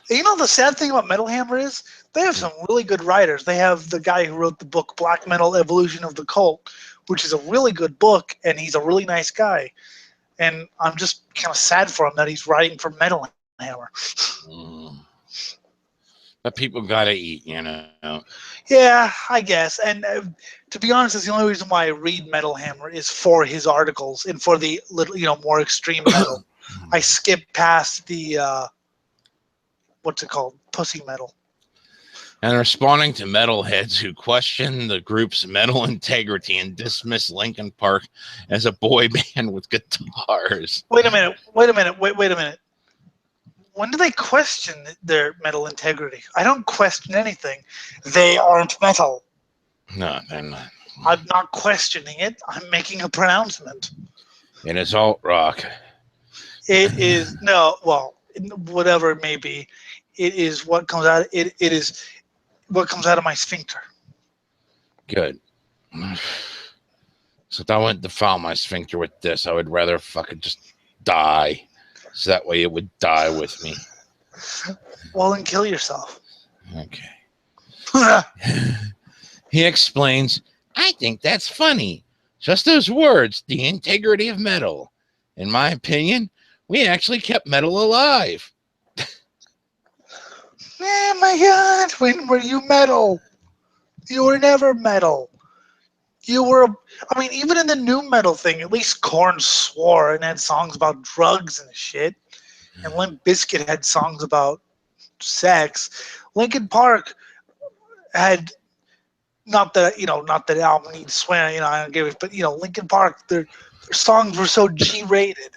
The sad thing about Metal Hammer is they have some really good writers. They have the guy who wrote the book Black Metal Evolution of the Cult, which is a really good book, and he's a really nice guy. And I'm just kind of sad for him that he's writing for Metal Hammer. But people gotta eat, Yeah, I guess. And to be honest, it's the only reason why I read Metal Hammer is for his articles and for the little, more extreme metal. I skip past the what's it called, pussy metal. And responding to metalheads who question the group's metal integrity and dismiss Linkin Park as a boy band with guitars. Wait a minute. When do they question their metal integrity? I don't question anything. They aren't metal. No, they're not. I'm not questioning it. I'm making a pronouncement. It is alt rock. It is whatever it may be. It is what comes out. It is what comes out of my sphincter. Good. So if I wouldn't defile my sphincter with this, I would rather fucking just die. So that way it would die with me. Well, then kill yourself. Okay. He explains, I think that's funny. Just those words, the integrity of metal. In my opinion, we actually kept metal alive. Oh my God, when were you metal? You were never metal. You were, I mean, even in the new metal thing, at least Korn swore and had songs about drugs and shit. And Limp Bizkit had songs about sex. Linkin Park had not that album needs swearing, I don't give it, but Linkin Park, their songs were so G-rated.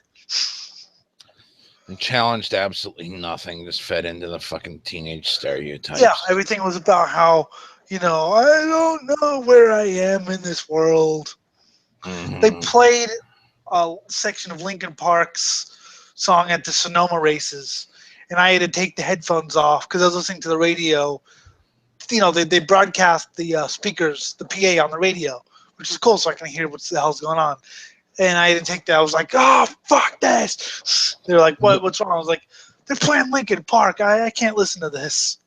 And challenged absolutely nothing, just fed into the fucking teenage stereotypes. Yeah, everything was about how I don't know where I am in this world. They played a section of Linkin Park's song at the Sonoma races, and I had to take the headphones off because I was listening to the radio. They broadcast the speakers, the PA on the radio, which is cool, so I can hear what the hell's going on. And I didn't take that. I was like, oh, fuck this. They're like, what's wrong? I was like, they're playing Linkin Park. I can't listen to this.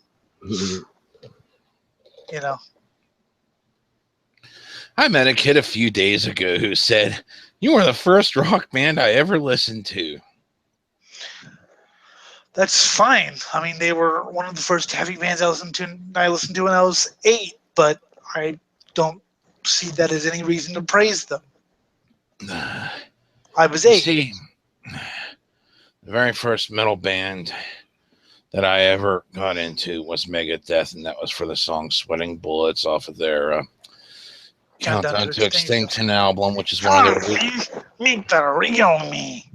I met a kid a few days ago who said, "You were the first rock band I ever listened to." That's fine. I mean, they were one of the first heavy bands I listened to when I was 8, but I don't see that as any reason to praise them. I was 8. See, the very first metal band that I ever got into was Megadeth, and that was for the song "Sweating Bullets" off of their Countdown to Extinction album, which is one of their meet the real me.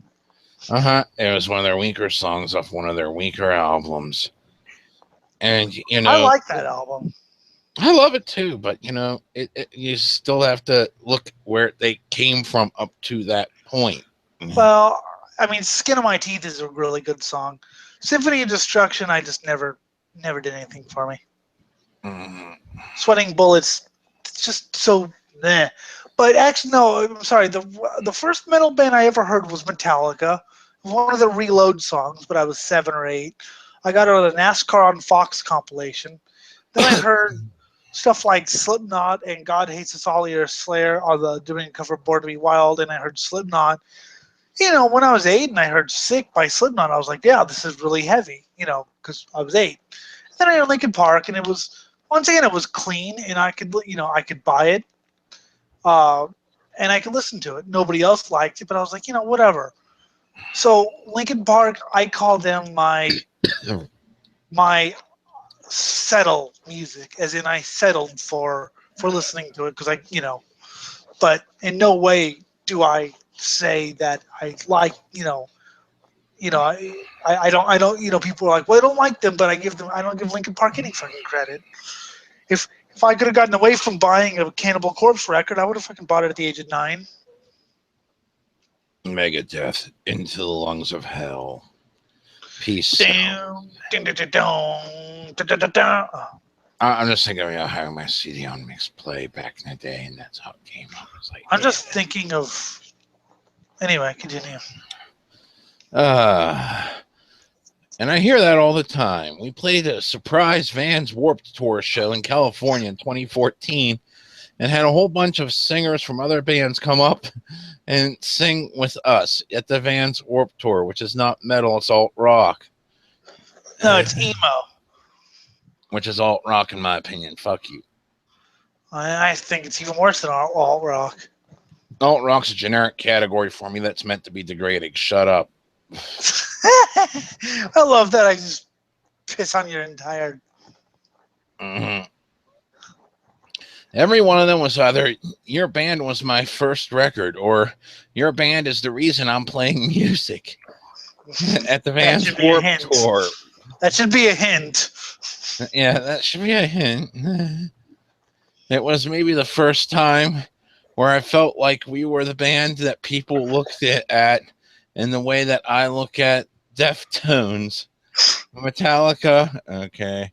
It was one of their weaker songs off one of their weaker albums, and I like that album. I love it too, but you still have to look where they came from up to that point. Well, I mean, "Skin of My Teeth" is a really good song. "Symphony of Destruction," I just never did anything for me. "Sweating Bullets," it's just so meh. But actually, no, I'm sorry. The first metal band I ever heard was Metallica. One of the Reload songs, but I was 7 or 8. I got it on a NASCAR on Fox compilation. Then I heard stuff like Slipknot and "God Hates Us All" or Slayer are doing a cover of "Born to Be Wild," and I heard Slipknot. When I was 8 and I heard "Sick" by Slipknot, I was like, yeah, this is really heavy, because I was 8. And then I heard Linkin Park, and it was, once again, it was clean, and I could buy it, and I could listen to it. Nobody else liked it, but I was like, whatever. So Linkin Park, I call them my settle music, as in I settled for listening to it because but in no way do I say that I like, I don't, people are like, well, I don't like them, but I don't give Linkin Park any fucking credit. If I could have gotten away from buying a Cannibal Corpse record, I would have fucking bought it at the age of 9. Megadeth, "Into the Lungs of Hell." Peace. I'm just thinking of having my CD on mixed play back in the day, and that's how it came up. I'm just thinking of. Anyway, continue. And I hear that all the time. We played a surprise Vans Warped Tour show in California in 2014 and had a whole bunch of singers from other bands come up and sing with us at the Vans Warped Tour, which is not metal, it's alt rock. No, it's emo. Which is alt rock in my opinion. Fuck you. I think it's even worse than alt rock. Alt rock's a generic category for me that's meant to be degrading. Shut up. I love that I just piss on your entire. Every one of them was either "Your band was my first record" or "Your band is the reason I'm playing music" at the Vans Warped Tour. That should be a hint. Yeah, that should be a hint. It was maybe the first time where I felt like we were the band that people looked at in the way that I look at Deftones, Metallica, okay,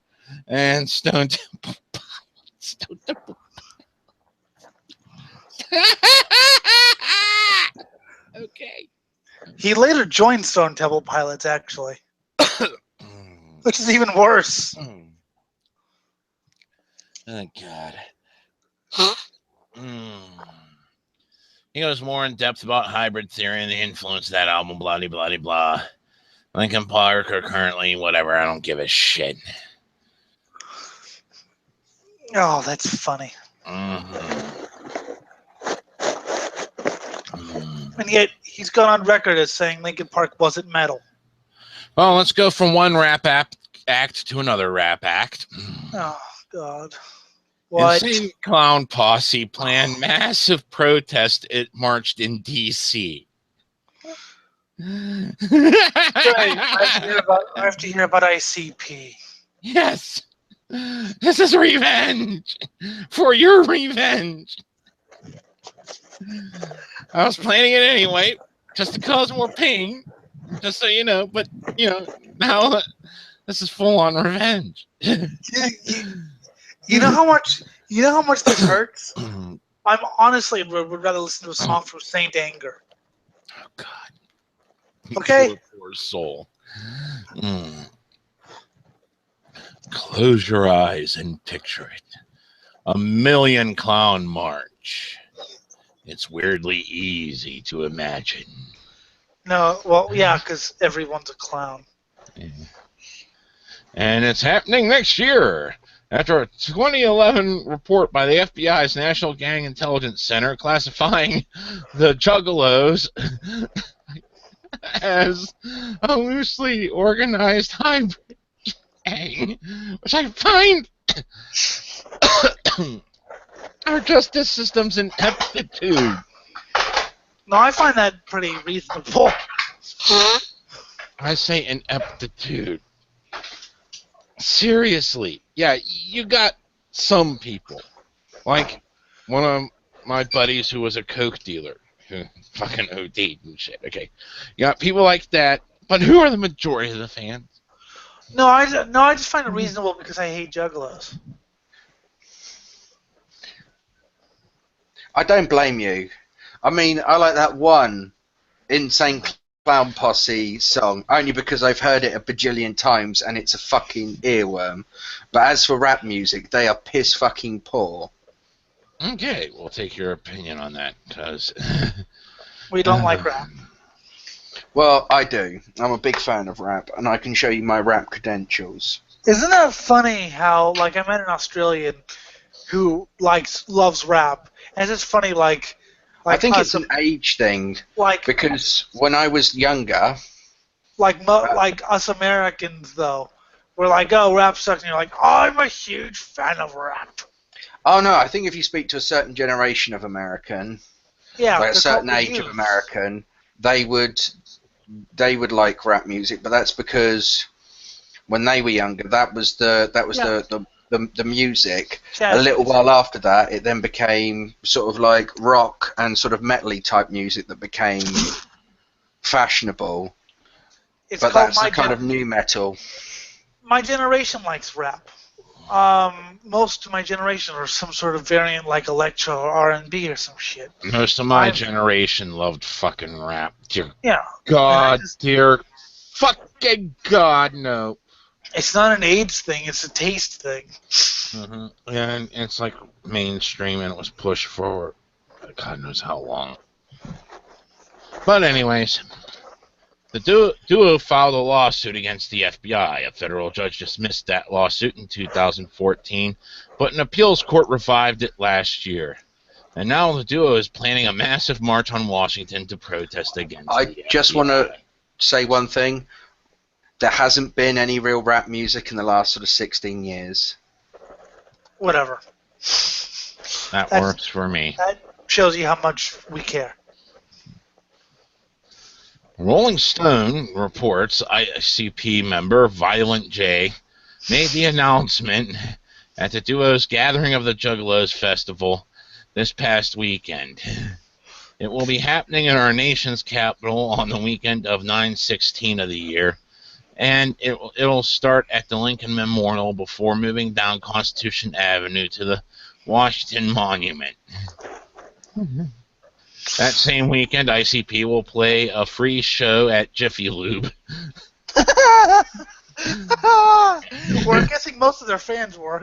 and Stone Temple Pilots. Okay. He later joined Stone Temple Pilots, actually, which is even worse. Oh, God. He goes more in depth about hybrid theory and the influence of that album, blah, blah, blah, blah. Linkin Park are currently whatever. I don't give a shit. Oh, that's funny. And yet he's gone on record as saying Linkin Park wasn't metal. Well, let's go from one rap act to another rap act. Oh God. What? Insane Clown Posse planned massive protest. It marched in D.C. Great. I have to hear about ICP. Yes. This is revenge. For your revenge. I was planning it anyway, just to cause more pain. Just so you know, but now this is full on revenge. You know how much this hurts? I'm honestly would rather listen to a song from Saint Anger. Oh God. Okay. Poor soul. Close your eyes and picture it. A million clown march. It's weirdly easy to imagine. No, well, yeah, because everyone's a clown. Yeah. And it's happening next year. After a 2011 report by the FBI's National Gang Intelligence Center classifying the Juggalos as a loosely organized hybrid gang, which I find our justice system's ineptitude. No, I find that pretty reasonable. I say ineptitude. Seriously. Yeah, you got some people. Like one of my buddies who was a coke dealer who fucking OD'd and shit. Okay. You got people like that, but who are the majority of the fans? No, I just find it reasonable because I hate juggalos. I don't blame you. I mean, I like that one Insane Clown Posse song only because I've heard it a bajillion times and it's a fucking earworm. But as for rap music, they are piss fucking poor. Okay, we'll take your opinion on that because We don't like rap. Well, I do. I'm a big fan of rap, and I can show you my rap credentials. Isn't that funny how, like, I met an Australian who loves rap, and it's just funny, like I think us, it's an age thing, like because when I was younger, like us Americans though, we're like, oh, rap sucks, and you're like, oh, I'm a huge fan of rap. oh no, I think if you speak to a certain generation of American, Yeah, like a they're certain called age of youth. American, they would like rap music, but that's because when they were younger, that was the music. Jazz A little music. while after that, it then became sort of like rock and sort of metal-y type music that became fashionable. It's But called that's the kind of new metal. My generation likes rap. Most of my generation are some sort of variant like electro or R&B or some shit. most of my generation loved fucking rap. Dear Yeah. God, dear fucking God, no. It's not an AIDS thing, it's a taste thing. Mm-hmm. And it's like mainstream and it was pushed for God knows how long. But anyways, the duo filed a lawsuit against the FBI. A federal judge dismissed that lawsuit in 2014, but an appeals court revived it last year. And now the duo is planning a massive march on Washington to protest against the FBI. I just want to say one thing. There hasn't been any real rap music in the last sort of 16 years. Whatever. That works for me. That shows you how much we care. Rolling Stone reports ICP member Violent J made the announcement at the duo's Gathering of the Juggalos festival this past weekend. It will be happening in our nation's capital on the weekend of 9/16 of the year, and it'll start at the Lincoln Memorial before moving down Constitution Avenue to the Washington Monument. That same weekend, ICP will play a free show at Jiffy Lube. We're guessing most of their fans were.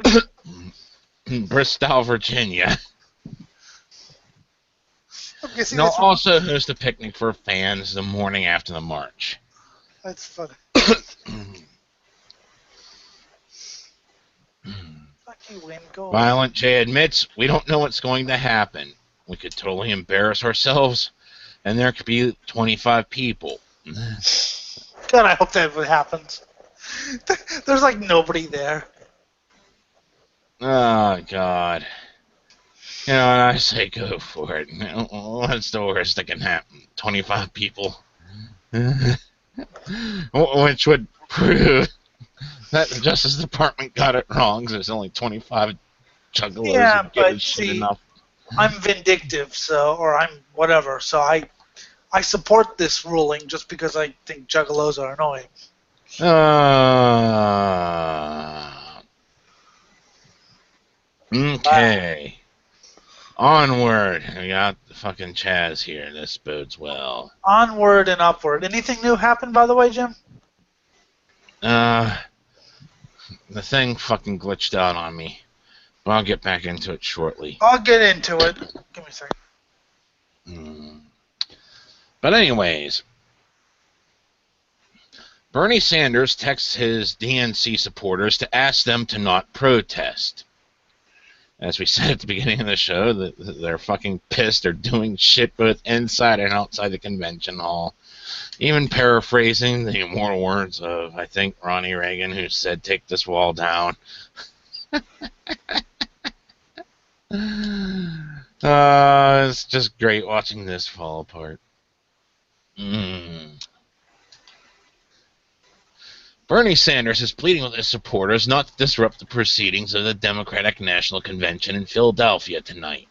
Bristol, Virginia. I'm guessing They'll that's also host a picnic for fans the morning after the march. That's funny. Fuck you, Wayne. Go away. Violent J admits we don't know what's going to happen. We could totally embarrass ourselves, and there could be 25 people. God, I hope that happens. There's like nobody there. Oh, God. You know, I say go for it. What's the worst that can happen? 25 people. Which would prove that the Justice Department got it wrong, because there's only 25 juggalos Yeah, who give a but shit see, enough. I'm vindictive, or I'm whatever. So I support this ruling just because I think juggalos are annoying. Okay. Onward. We got the fucking Chaz here. This bodes well. Onward and upward. Anything new happened, by the way, Jim? The thing fucking glitched out on me. But I'll get back into it shortly. I'll get into it. Give me a second. But anyways, Bernie Sanders texts his DNC supporters to ask them to not protest. As we said at the beginning of the show, they're fucking pissed. They're doing shit both inside and outside the convention hall. Even paraphrasing the immortal words of, I think, Ronnie Reagan, who said, "Take this wall down." It's just great watching this fall apart. Bernie Sanders is pleading with his supporters not to disrupt the proceedings of the Democratic National Convention in Philadelphia tonight.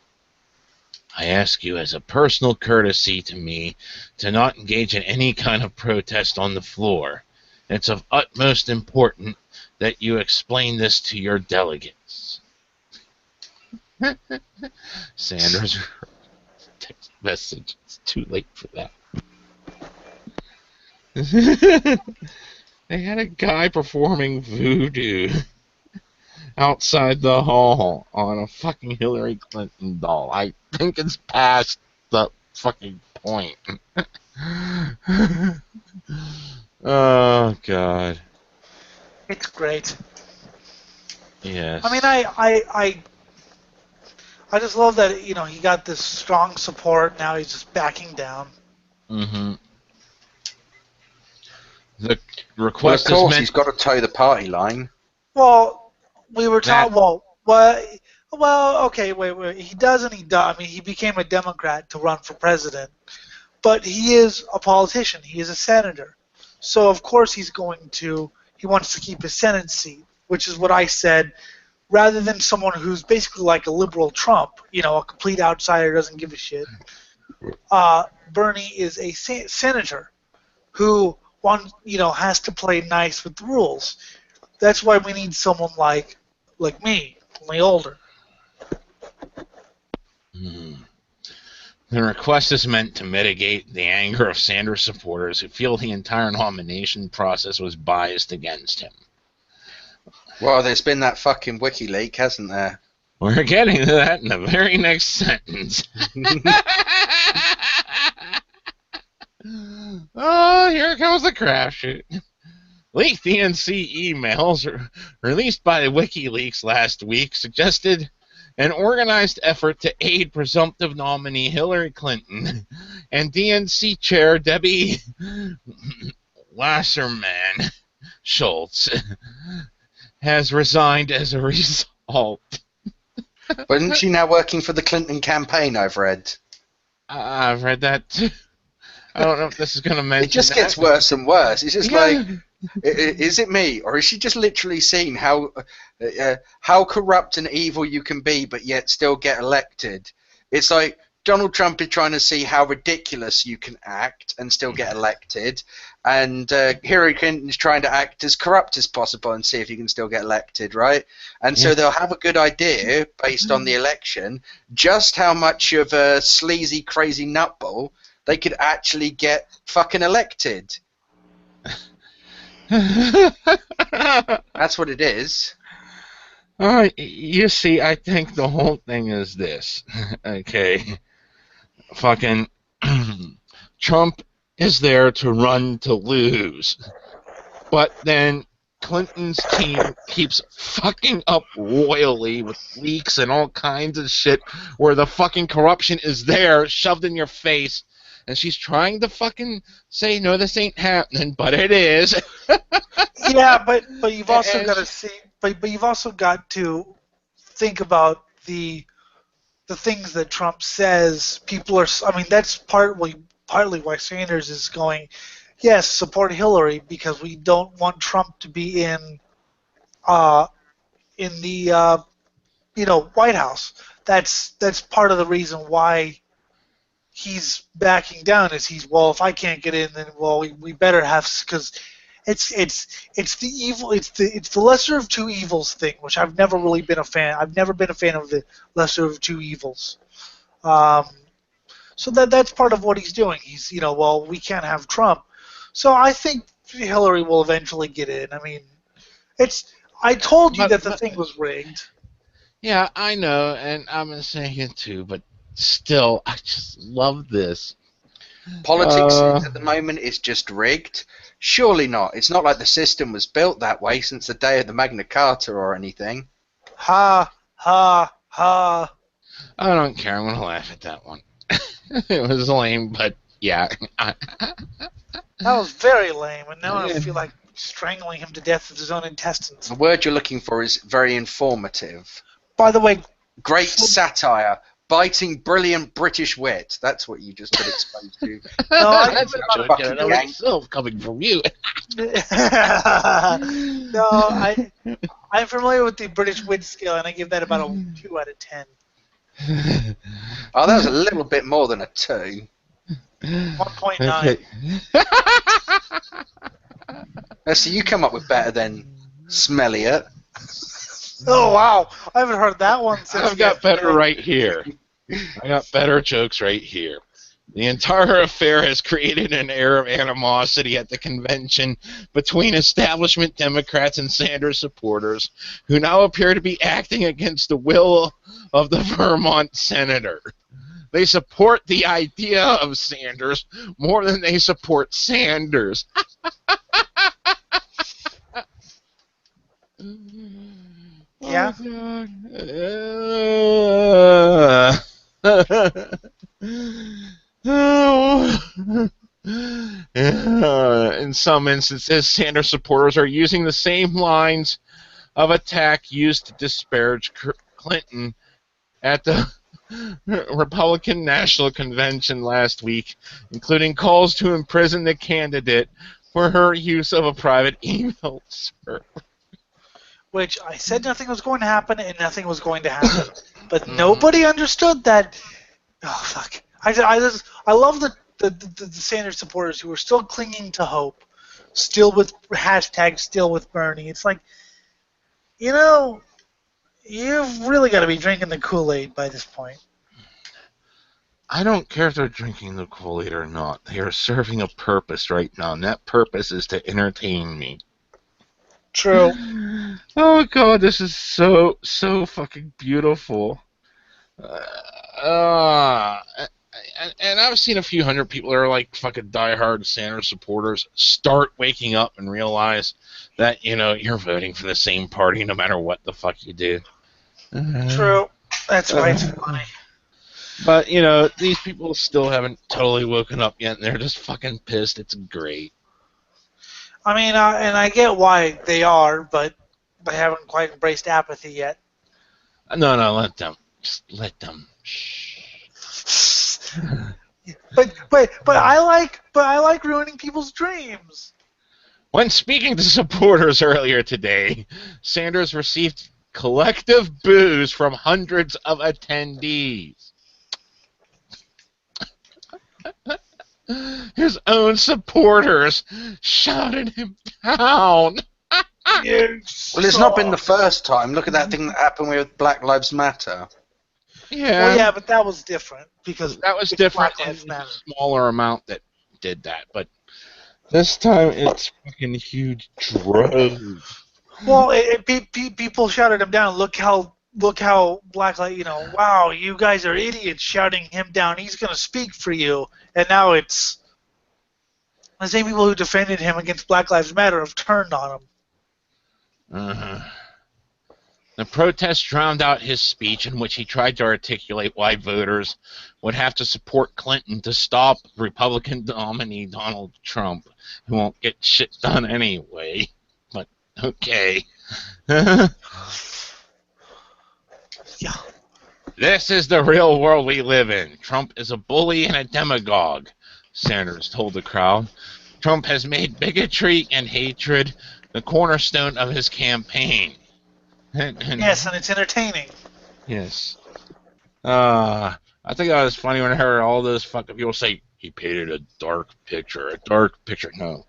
I ask you as a personal courtesy to me to not engage in any kind of protest on the floor. It's of utmost importance that you explain this to your delegates. Sanders text message. It's too late for that. They had a guy performing voodoo outside the hall on a fucking Hillary Clinton doll. I think it's past the fucking point. Oh, God. It's great. Yes. I mean, I just love that, he got this strong support. Now he's just backing down. Mm-hmm. The Well, request of course, is he's got to toe the party line. Well, we were talking. That- Well, okay, wait. He does and he does. I mean, he became a Democrat to run for president, but he is a politician. He is a senator, so of course he wants to keep his Senate seat, which is what I said. Rather than someone who's basically like a liberal Trump, a complete outsider, doesn't give a shit. Bernie is a senator who has to play nice with the rules. That's why we need someone like me, only older. The request is meant to mitigate the anger of Sanders supporters who feel the entire nomination process was biased against him. Well, there's been that fucking WikiLeaks, hasn't there? We're getting to that in the very next sentence. Oh, here comes the crapshoot. Leaked DNC emails released by WikiLeaks last week suggested an organized effort to aid presumptive nominee Hillary Clinton and DNC chair Debbie Wasserman Schultz has resigned as a result. But isn't she now working for the Clinton campaign, I've read? I've read that too. I don't know if this is going to mention It just gets worse and worse. It's just like, is it me? Or is she just literally seen how corrupt and evil you can be but yet still get elected? It's like Donald Trump is trying to see how ridiculous you can act and still get elected, and Hillary Clinton is trying to act as corrupt as possible and see if you can still get elected, right? And so they'll have a good idea based on the election just how much of a sleazy, crazy nutball they could actually get fucking elected. That's what it is. You see, I think the whole thing is this. Okay. Fucking Trump is there to run to lose. But then Clinton's team keeps fucking up royally with leaks and all kinds of shit where the fucking corruption is there, shoved in your face, and she's trying to fucking say, no, this ain't happening, but it is. Yeah, but you've also And got to see, but you've also got to think about the things that Trump says. People are, I mean, that's partly why Sanders is going, yes, support Hillary because we don't want Trump to be in the White House. That's part of the reason why he's backing down. Is well, if I can't get in, then we better have, because it's the evil, it's the lesser of two evils thing, which I've never really been a fan. I've never been a fan of the lesser of two evils. So that's part of what he's doing. He's well, we can't have Trump, so I think Hillary will eventually get in. I mean, I told you that the thing was rigged. yeah, I know, and I'm saying it too, but still, I just love this. Politics at the moment is just rigged. Surely not. It's not like the system was built that way since the day of the Magna Carta or anything. Ha ha ha. I don't care. I'm gonna laugh at that one. It was lame, but yeah. That was very lame, and now I feel like strangling him to death with his own intestines. The word you're looking for is very informative. By the way, Great satire. Biting, brilliant British wit. That's what you just got exposed to. no, That's a joke in and of itself coming from you. I'm familiar with the British wit scale, and I give that about a 2 out of 10. Oh, that was a little bit more than a 2. 1.9. So you come up with better than Smelliot. Oh wow, I haven't heard that one since. I've got better right here. I got better jokes right here. The entire affair has created an air of animosity at the convention between establishment Democrats and Sanders supporters, who now appear to be acting against the will of the Vermont senator. They support the idea of Sanders more than they support Sanders. Yeah. In some instances, Sanders supporters are using the same lines of attack used to disparage Clinton at the Republican National Convention last week, including calls to imprison the candidate for her use of a private email server. Which I said nothing was going to happen and nothing was going to happen, but nobody understood that. Oh fuck! I love the Sanders supporters who are still clinging to hope, still with hashtag still with Bernie. It's like, you've really got to be drinking the Kool-Aid by this point. I don't care if they're drinking the Kool-Aid or not. They are serving a purpose right now, and that purpose is to entertain me. True. Oh god, this is so fucking beautiful. And I've seen a few hundred people that are like fucking diehard Sanders supporters start waking up and realize that, you're voting for the same party no matter what the fuck you do. True. That's why it's funny. But, these people still haven't totally woken up yet, and they're just fucking pissed. It's great. I mean, and I get why they are, but they haven't quite embraced apathy yet. No, let them. Just let them. Shh. But I like ruining people's dreams. When speaking to supporters earlier today, Sanders received collective boos from hundreds of attendees. His own supporters shouted him down. Well, it's not been the first time. Look at that thing that happened with Black Lives Matter. Yeah. Well, yeah, but that was different because that was different. It's a smaller amount that did that, but this time it's fucking huge droves. Well, people shouted him down. Look how Black Lives. Wow, you guys are idiots shouting him down. He's gonna speak for you, and now it's the same people who defended him against Black Lives Matter have turned on him. Uh-huh. The protest drowned out his speech in which he tried to articulate why voters would have to support Clinton to stop Republican nominee Donald Trump, who won't get shit done anyway. But, okay. Yeah. This is the real world we live in. Trump is a bully and a demagogue, Sanders told the crowd. Trump has made bigotry and hatred the cornerstone of his campaign. Yes, and it's entertaining. Yes. I think that was funny when I heard all those fucking people say, he painted a dark picture. A dark picture. No,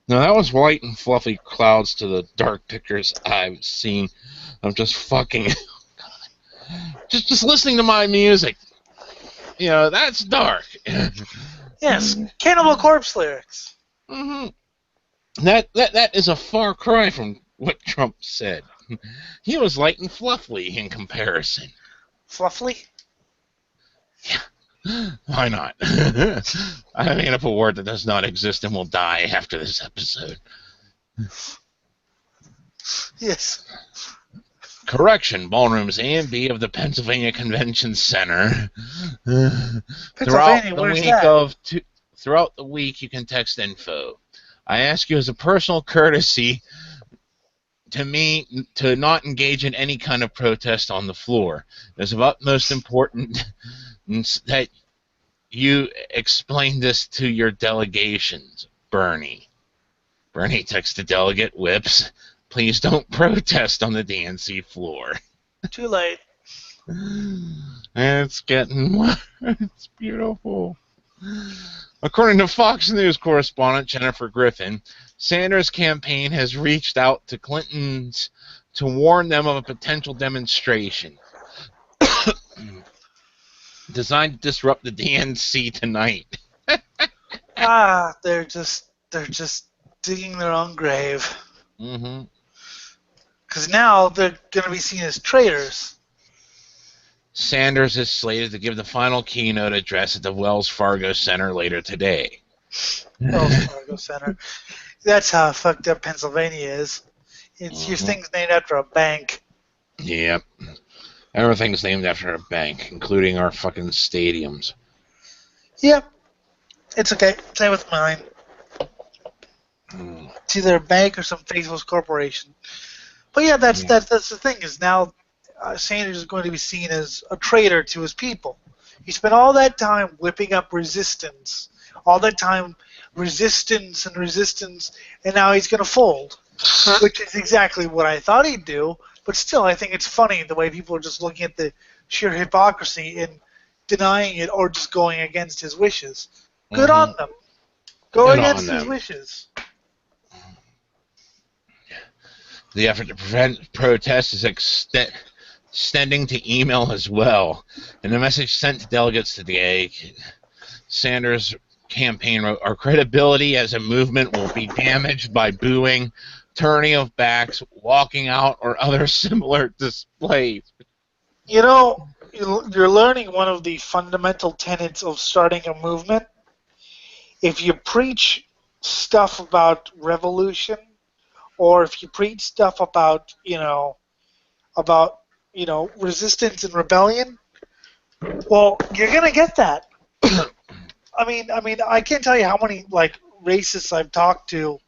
that was white and fluffy clouds to the dark pictures I've seen of just fucking... just listening to my music. You know, that's dark. Yes, Cannibal Corpse lyrics. Mm-hmm. That is a far cry from what Trump said. He was light and fluffy in comparison. Fluffy? Yeah. Why not? I made up a word that does not exist and will die after this episode. Yes. Correction, ballrooms A and B of the Pennsylvania Convention Center. Pennsylvania, where's that? Throughout the week, you can text info. I ask you as a personal courtesy to me to not engage in any kind of protest on the floor. It's of utmost importance that you explain this to your delegations, Bernie. Bernie texted delegate whips. Please don't protest on the DNC floor. Too late. It's getting... It's beautiful. According to Fox News correspondent Jennifer Griffin, Sanders' campaign has reached out to Clinton's to warn them of a potential demonstration designed to disrupt the DNC tonight. They're just digging their own grave. Mm-hmm. Because now they're going to be seen as traitors. Sanders is slated to give the final keynote address at the Wells Fargo Center later today. Wells Fargo Center. That's how fucked up Pennsylvania is. It's your thing's named after a bank. Yep. Everything's named after a bank, including our fucking stadiums. Yep. It's okay. Same with mine. It's either a bank or some faceless corporation. But yeah, that's the thing is now Sanders is going to be seen as a traitor to his people. He spent all that time whipping up resistance, all that time resistance, and now he's going to fold, which is exactly what I thought he'd do. But still, I think it's funny the way people are just looking at the sheer hypocrisy in denying it or just going against his wishes. Good on them. Go against his wishes. The effort to prevent protests is extending to email as well. In a message sent to delegates today, Sanders' campaign wrote, "Our credibility as a movement will be damaged by booing, turning of backs, walking out, or other similar displays." You know, you're learning one of the fundamental tenets of starting a movement. If you preach stuff about revolution, or if you preach stuff about, resistance and rebellion, well, you're gonna get that. I mean, I can't tell you how many racists I've talked to.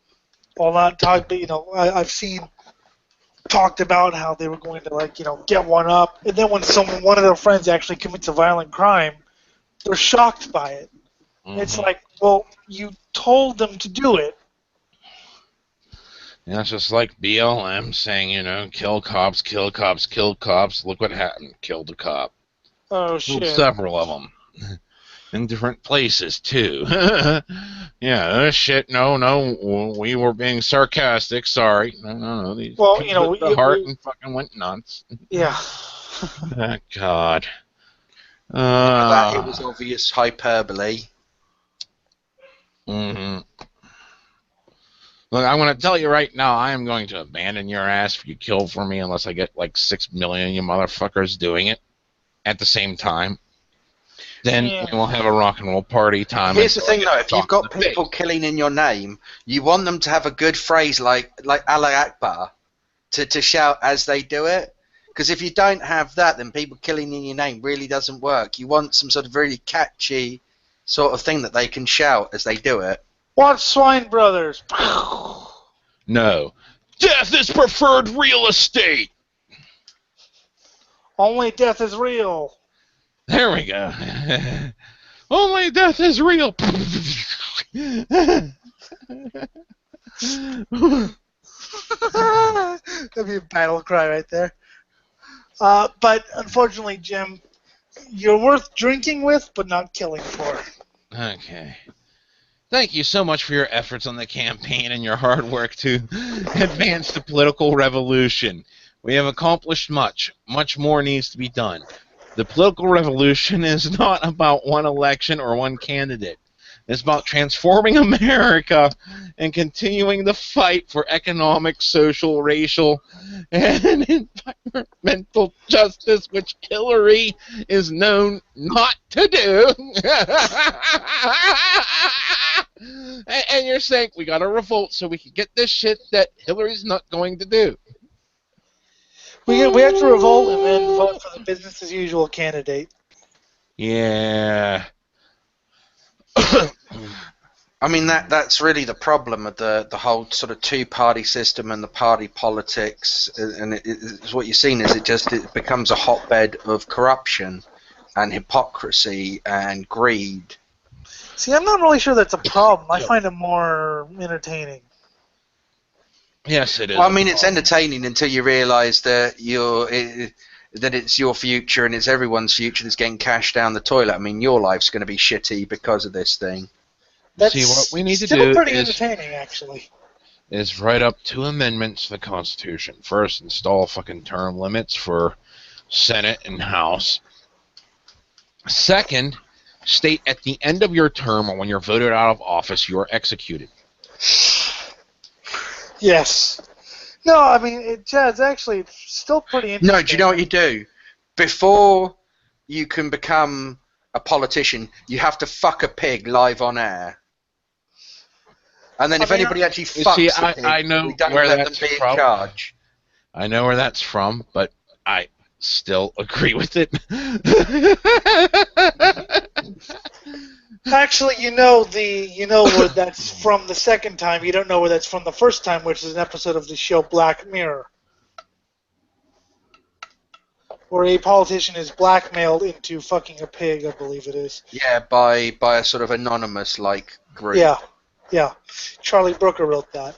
Well, not talked, but I've seen talked about how they were going to get one up, and then when one of their friends actually commits a violent crime, they're shocked by it. Mm-hmm. It's like, well, you told them to do it. Yeah, it's just like BLM saying, kill cops, kill cops, kill cops. Look what happened. Killed a cop. Oh, shit. Killed several of them. In different places, too. Yeah, shit, no, we were being sarcastic, sorry. No, these people took the heart and fucking went nuts. Yeah. Oh, God. That it was obvious hyperbole. Mm-hmm. Look, I'm going to tell you right now, I am going to abandon your ass if you kill for me unless I get 6 million of you motherfuckers doing it at the same time. Then we will have a rock and roll party time. Here's the thing, though. If you've got people killing in your name, you want them to have a good phrase like Allah Akbar to shout as they do it. Because if you don't have that, then people killing in your name really doesn't work. You want some sort of really catchy sort of thing that they can shout as they do it. Watch Swine Brothers. No. Death is preferred real estate. Only death is real. There we go. Only death is real. That'd be a battle cry right there. But unfortunately, Jim, you're worth drinking with, but not killing for. Okay. Thank you so much for your efforts on the campaign and your hard work to advance the political revolution. We have accomplished much. Much more needs to be done. The political revolution is not about one election or one candidate. It's about transforming America and continuing the fight for economic, social, racial, and environmental justice, which Hillary is known not to do. And you're saying we got to revolt so we can get this shit that Hillary's not going to do. We have to revolt and then vote for the business as usual candidate. Yeah. I mean, that's really the problem of the whole sort of two-party system and the party politics, and it's what you're seeing is it becomes a hotbed of corruption and hypocrisy and greed. See, I'm not really sure that's a problem. I find it more entertaining. Yes, it is. Well, I mean, it's entertaining until you realise that that it's your future and it's everyone's future that's getting cashed down the toilet. I mean, your life's going to be shitty because of this thing. That's See, what we need to still do pretty is entertaining, actually. write up 2 amendments to the Constitution. First, install fucking term limits for Senate and House. Second, state at the end of your term or when you're voted out of office, you are executed. Yes. No, I mean, it's actually still pretty interesting. No, do you know what you do? Before you can become a politician, you have to fuck a pig live on air. And then if anybody actually fucks a pig, I know we don't where let that's them be from. in charge. I know where that's from, but I still agree with it. Actually, you know where that's from the second time. You don't know where that's from the first time, which is an episode of the show Black Mirror, where a politician is blackmailed into fucking a pig, I believe it is. Yeah, by a sort of anonymous group. Yeah. Charlie Brooker wrote that.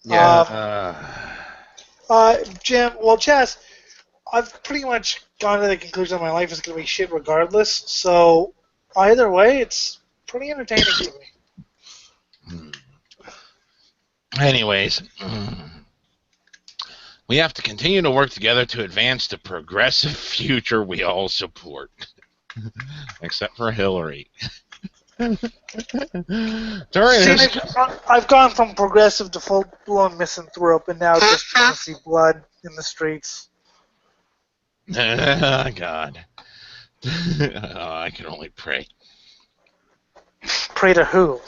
Yeah. Jim, well, Chaz, I've pretty much gone to the conclusion that my life is going to be shit regardless, so either way, it's pretty entertaining to me. Anyways, we have to continue to work together to advance the progressive future we all support. Except for Hillary. I've gone from progressive to full-blown misanthrope, and now just want to see blood in the streets. God. I can only pray. Pray to who?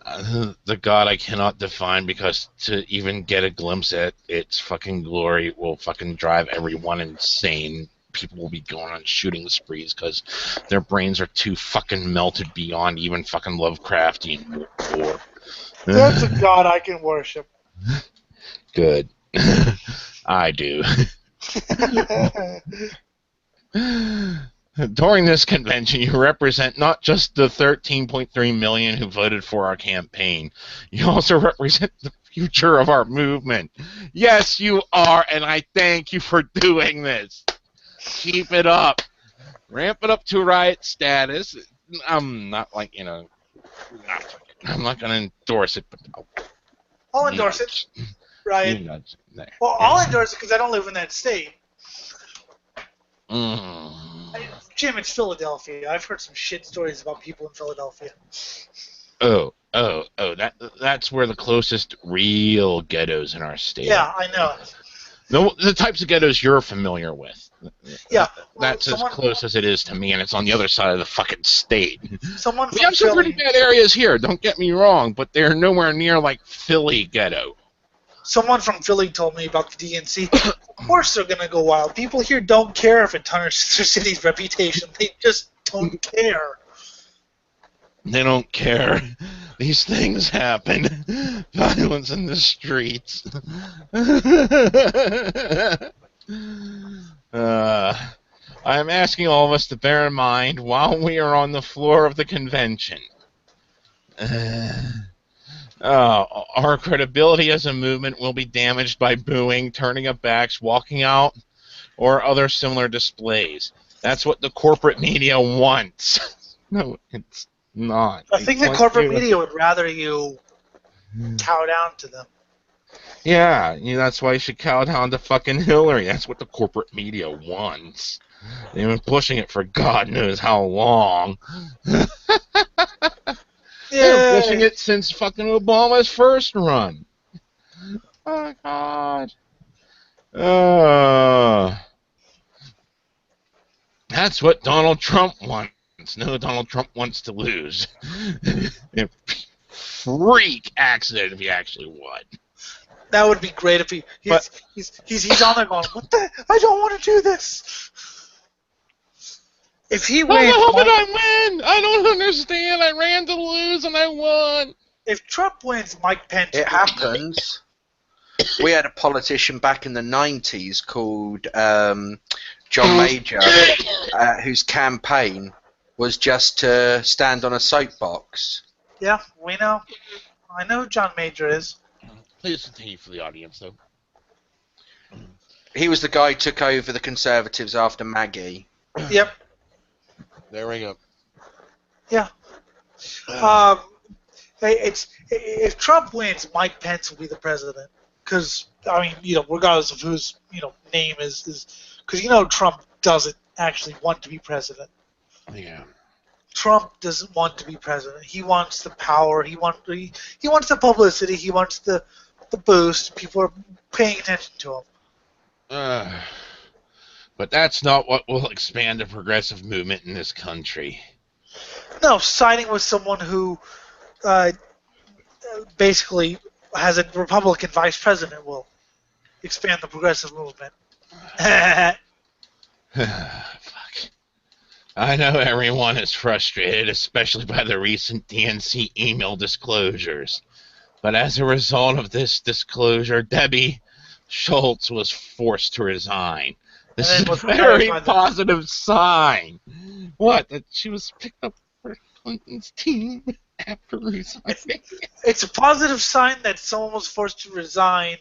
The God I cannot define, because to even get a glimpse at its fucking glory will fucking drive everyone insane. People will be going on shooting sprees because their brains are too fucking melted beyond even fucking Lovecraftian lore. That's a God I can worship. Good. I do. During this convention, you represent not just the 13.3 million who voted for our campaign. You also represent the future of our movement. Yes, you are, and I thank you for doing this. Keep it up. Ramp it up to riot status. I'm not I'm not going to endorse it, but I'll endorse it. Riot. Well, I'll endorse it because I don't live in that state. Jim, it's Philadelphia. I've heard some shit stories about people in Philadelphia. That's where the closest real ghettos in our state. Yeah, I know. The types of ghettos you're familiar with. Yeah. That's as close as it is to me, and it's on the other side of the fucking state. We have some pretty bad areas here, don't get me wrong, but they're nowhere near like Philly ghetto. Someone from Philly told me about the DNC. Of course they're going to go wild. People here don't care if it tarnishes their city's reputation. They just don't care. They don't care. These things happen. Violence in the streets. I am asking all of us to bear in mind while we are on the floor of the convention. Our credibility as a movement will be damaged by booing, turning of backs, walking out, or other similar displays. That's what the corporate media wants. No, it's not. I think the corporate media would rather you cow down to them. Yeah, that's why you should cow down to fucking Hillary. That's what the corporate media wants. They've been pushing it for God knows how long. They're pushing it since fucking Obama's first run. Oh, God. That's what Donald Trump wants. No, Donald Trump wants to lose. Freak accident if he actually won. That would be great if he's on there going, what the? I don't want to do this. If he wins, how did I win? I don't understand. I ran to lose and I won. If Trump wins, Mike Pence. It happens. We had a politician back in the 90s called John Major, whose campaign was just to stand on a soapbox. Yeah, we know. I know who John Major is. Please continue for the audience, though. He was the guy who took over the Conservatives after Maggie. Yep. There we go. Yeah. If Trump wins, Mike Pence will be the president. Because, I mean, regardless of whose, name is because, Trump doesn't actually want to be president. Yeah. Trump doesn't want to be president. He wants the power. He wants the publicity. He wants the boost. People are paying attention to him. But that's not what will expand the progressive movement in this country. No, siding with someone who basically has a Republican vice president will expand the progressive movement. Fuck. I know everyone is frustrated, especially by the recent DNC email disclosures. But as a result of this disclosure, Debbie Schultz was forced to resign. This is a very positive sign. What? That she was picked up for Clinton's team after resigning? It's a positive sign that someone was forced to resign,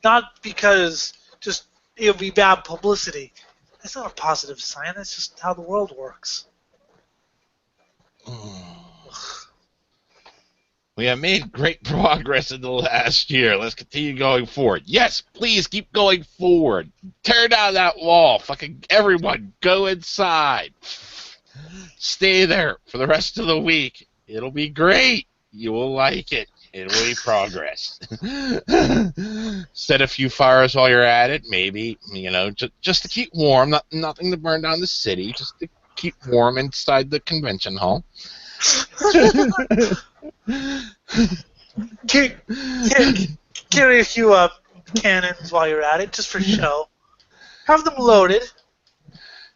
not because just it would be bad publicity. That's not a positive sign. That's just how the world works. We have made great progress in the last year. Let's continue going forward. Yes, please keep going forward. Tear down that wall. Fucking everyone, go inside. Stay there for the rest of the week. It'll be great. You will like it. It will be progress. Set a few fires while you're at it, maybe. Just to keep warm. Nothing to burn down the city. Just to keep warm inside the convention hall. Carry a few cannons while you're at it, just for show. Have them loaded.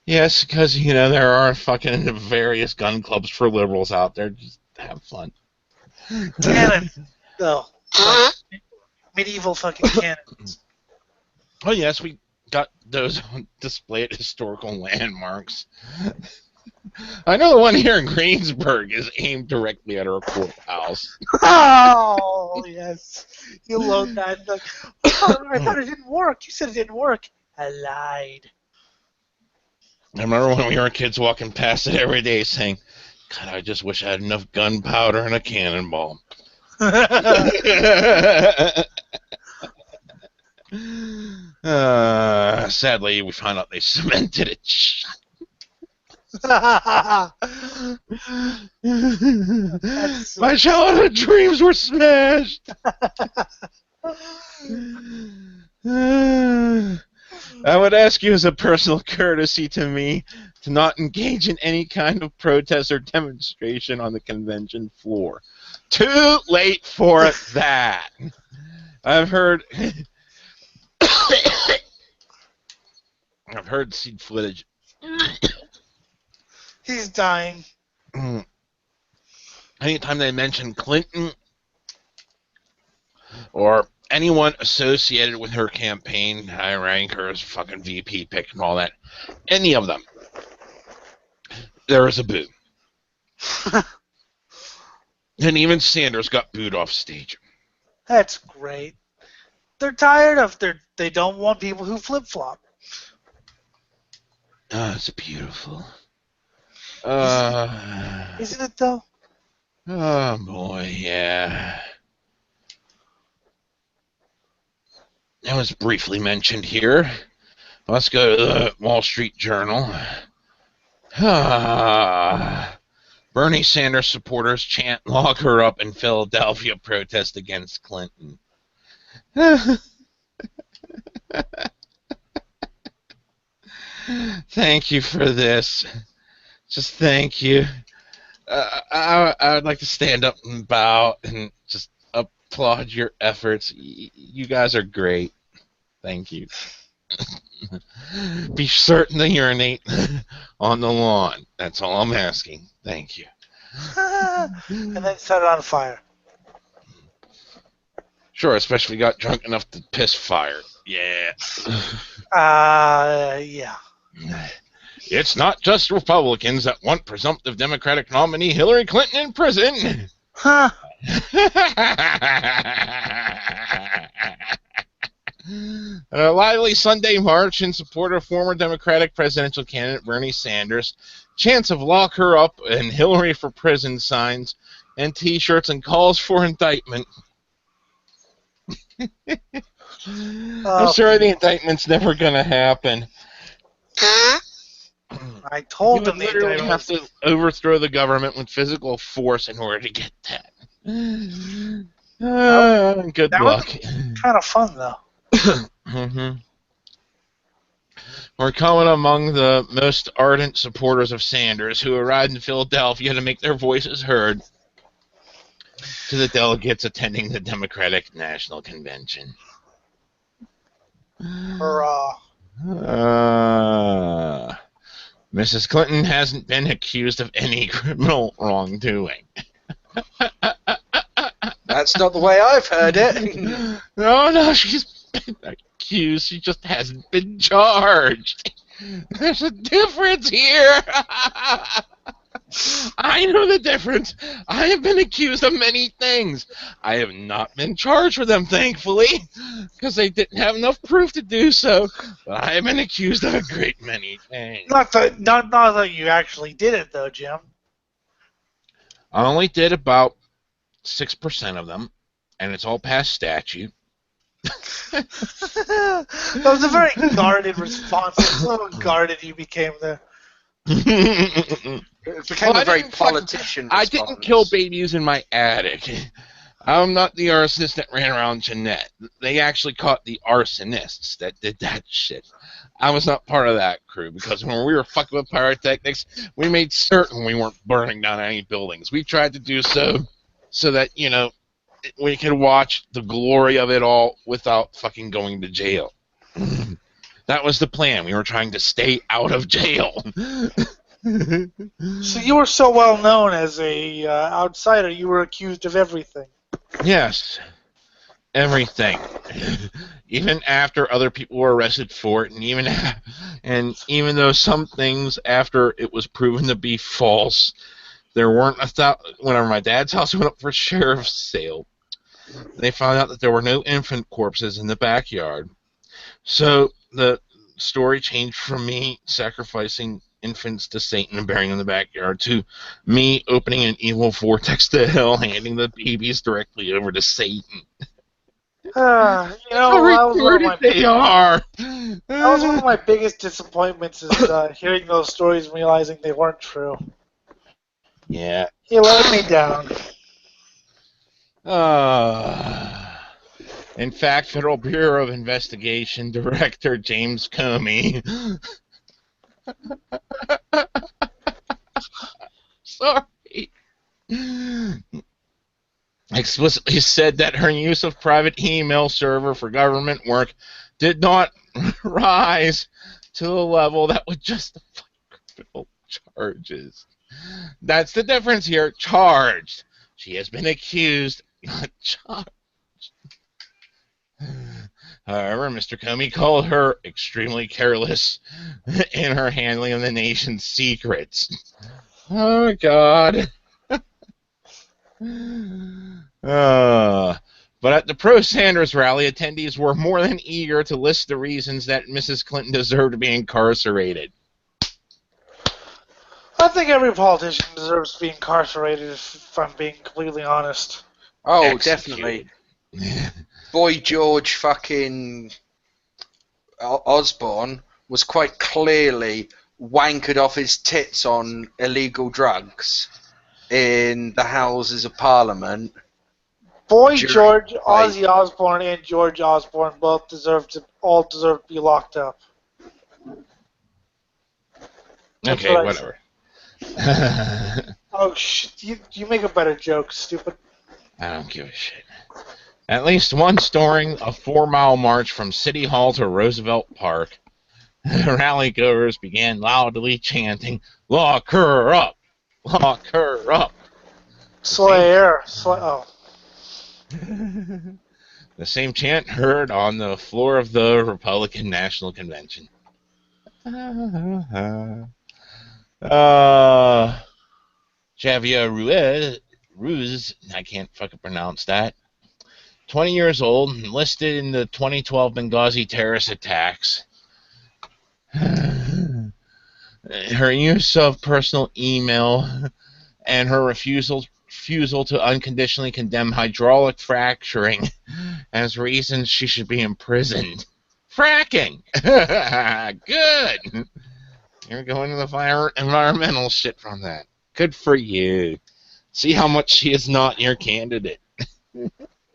Yes, because there are fucking various gun clubs for liberals out there. Just have fun. Cannons, though. Medieval fucking cannons. Oh yes, we got those on display at historical landmarks. I know the one here in Greensburg is aimed directly at our courthouse. Oh, yes. You load that. Like, I thought it didn't work. You said it didn't work. I lied. I remember when we were kids walking past it every day saying, God, I just wish I had enough gunpowder and a cannonball. Sadly, we found out they cemented it shut. My childhood dreams were smashed. I would ask you as a personal courtesy to me to not engage in any kind of protest or demonstration on the convention floor. Too late for that. I've heard I've heard seed footage. He's dying. Anytime they mention Clinton or anyone associated with her campaign, I rank her as fucking VP pick and all that. Any of them, there is a boo. And even Sanders got booed off stage. That's great. They're tired of they don't want people who flip flop. Oh, it's beautiful. Isn't it though? Oh boy, yeah. That was briefly mentioned here. Let's go to the Wall Street Journal. Bernie Sanders supporters chant "Lock her up" in Philadelphia protest against Clinton. Thank you for this. Just thank you. I would like to stand up and bow and just applaud your efforts. You guys are great. Thank you. Be certain to urinate on the lawn. That's all I'm asking. Thank you. And then set it on fire. Sure, especially if you got drunk enough to piss fire. Yeah. Yeah. It's not just Republicans that want presumptive Democratic nominee Hillary Clinton in prison. Huh. A lively Sunday march in support of former Democratic presidential candidate Bernie Sanders. Chants of "Lock her up" and "Hillary for prison" signs and T-shirts and calls for indictment. I'm sure the indictment's never going to happen. I told You them would the literally indictment have to overthrow the government with physical force in order to get that. Good luck. Kind of fun though. We're coming among the most ardent supporters of Sanders who arrived in Philadelphia to make their voices heard to the delegates attending the Democratic National Convention. Hurrah. Mrs. Clinton hasn't been accused of any criminal wrongdoing. That's not the way I've heard it. No, she's been accused. She just hasn't been charged. There's a difference here. I know the difference. I have been accused of many things. I have not been charged with them, thankfully, because they didn't have enough proof to do so. But I have been accused of a great many things. Not that you actually did it though, Jim. I only did about 6% of them, and it's all past statute. That was a very guarded response. So guarded you became there. It became a very politician response. I didn't kill babies in my attic. I'm not the arsonist that ran around Jeanette. They actually caught the arsonists that did that shit. I was not part of that crew because when we were fucking with pyrotechnics, we made certain we weren't burning down any buildings. We tried to do so that, we could watch the glory of it all without fucking going to jail. That was the plan. We were trying to stay out of jail. So you were so well known as a outsider, you were accused of everything. Yes. Everything. Even after other people were arrested for it, and even though some things after it was proven to be false, there weren't whenever my dad's house went up for sheriff's sale, they found out that there were no infant corpses in the backyard. So the story changed from me sacrificing infants to Satan and burying them in the backyard to me opening an evil vortex to hell, handing the babies directly over to Satan. That was one of my biggest disappointments is hearing those stories and realizing they weren't true. Yeah. You let me down. In fact, Federal Bureau of Investigation Director James Comey. Sorry. explicitly said that her use of private email server for government work did not rise to a level that would justify criminal charges. That's the difference here. Charged. She has been accused, not charged. However, Mr. Comey called her extremely careless in her handling of the nation's secrets. Oh, my God. But at the pro-Sanders rally, attendees were more than eager to list the reasons that Mrs. Clinton deserved to be incarcerated. I think every politician deserves to be incarcerated, if I'm being completely honest. Oh, Executed. definitely. Boy George fucking Osborne was quite clearly wankered off his tits on illegal drugs in the Houses of Parliament. Boy Jury George, fight. Ozzy Osbourne, and George Osborne both deserve to be locked up. That's Okay, what I whatever. Oh shit! You make a better joke, stupid. I don't give a shit. At least once during a 4-mile march from City Hall to Roosevelt Park, rally goers began loudly chanting, "Lock her up! Lock her up!" Slayer. The same chant heard on the floor of the Republican National Convention. Javier Ruiz, I can't fucking pronounce that, 20 years old, enlisted in the 2012 Benghazi terrorist attacks. Her use of personal email and her refusal to unconditionally condemn hydraulic fracturing as reasons she should be imprisoned. Fracking! Good! You're going to the environmental shit from that. Good for you. See how much she is not your candidate.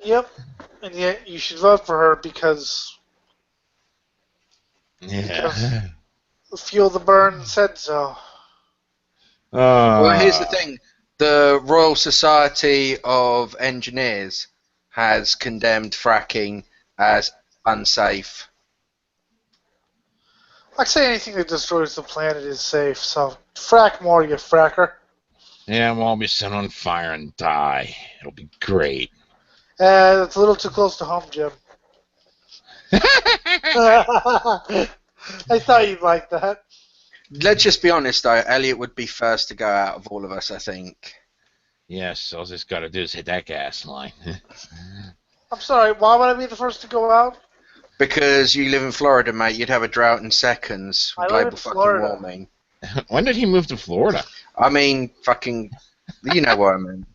Yep, and yet you should vote for her because Yeah. Fuel the Burn said so. Well, here's the thing. The Royal Society of Engineers has condemned fracking as unsafe. I'd say anything that destroys the planet is safe, so frack more, you fracker. Yeah, we'll all be set on fire and die. It'll be great. That's a little too close to home, Jim. I thought you'd like that. Let's just be honest, though. Elliot would be first to go out of all of us, I think. Yes, all he's got to do is hit that gas line. I'm sorry, why would I be the first to go out? Because you live in Florida, mate, you'd have a drought in seconds. I live Global in fucking Florida. warming. When did he move to Florida? I mean, fucking, you know what I mean.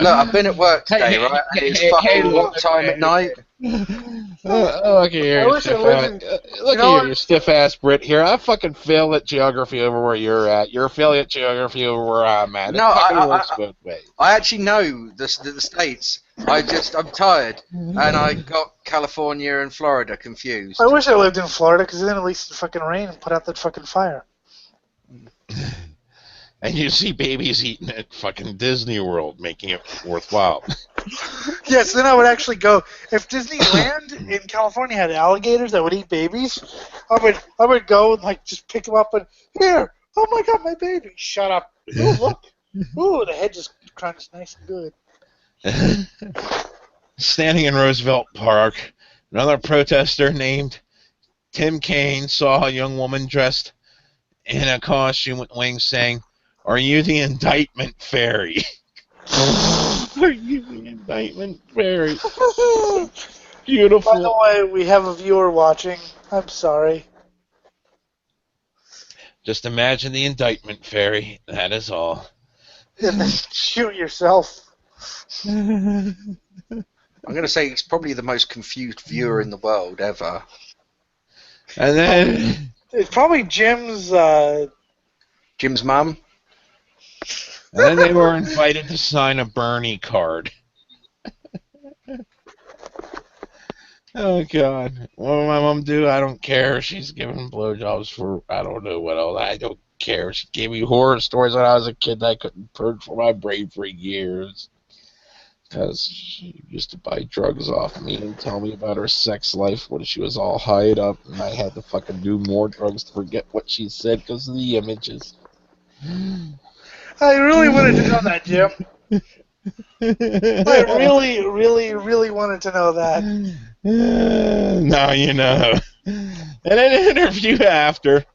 Look, I've been at work today, right? And it's fucking what time at night? Look here, I wish I lived look here, you stiff-ass Brit here. I fucking fail at geography over where you're at. You're failing at geography over where I'm at. No, it fucking works both ways. I actually know the states. I'm tired, and I got California and Florida confused. I wish I lived in Florida, because then at least it'd fucking rain and put out that fucking fire. And you see babies eating at fucking Disney World, making it worthwhile. Yes, then I would actually go. If Disneyland in California had alligators that would eat babies, I would go and like just pick them up and here. Oh my god, my baby! Shut up! Ooh, look! Ooh, the head just crunches nice and good. Standing in Roosevelt Park, another protester named Tim Kaine saw a young woman dressed in a costume with wings saying, "Are you the indictment fairy?" Are you the indictment fairy? Beautiful. By the way, we have a viewer watching. I'm sorry. Just imagine the indictment fairy. That is all. And then shoot yourself. I'm going to say he's probably the most confused viewer in the world ever. And then It's probably Jim's. Jim's mum? And then they were invited to sign a Bernie card. Oh, God. What will my mom do? I don't care. She's giving blowjobs for I don't know what else. I don't care. She gave me horror stories when I was a kid that I couldn't purge from my brain for years. Because she used to buy drugs off me and tell me about her sex life when she was all hired up, and I had to fucking do more drugs to forget what she said because of the images. I really wanted to know that, Jim. I really, really, really wanted to know that. Now you know. In an interview after,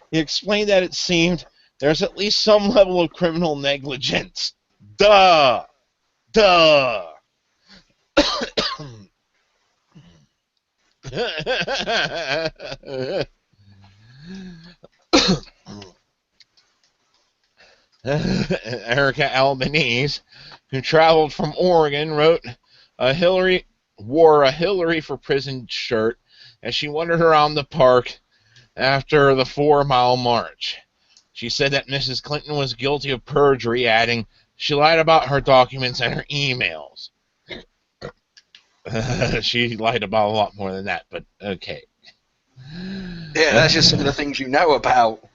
he explained that it seemed there's at least some level of criminal negligence. Duh! Duh! Erica Albanese, who traveled from Oregon, wrote wore a Hillary for Prison shirt as she wandered around the park after the 4-mile march. She said that Mrs. Clinton was guilty of perjury, adding, she lied about her documents and her emails. She lied about a lot more than that, but okay. Yeah, that's just some of the things you know about.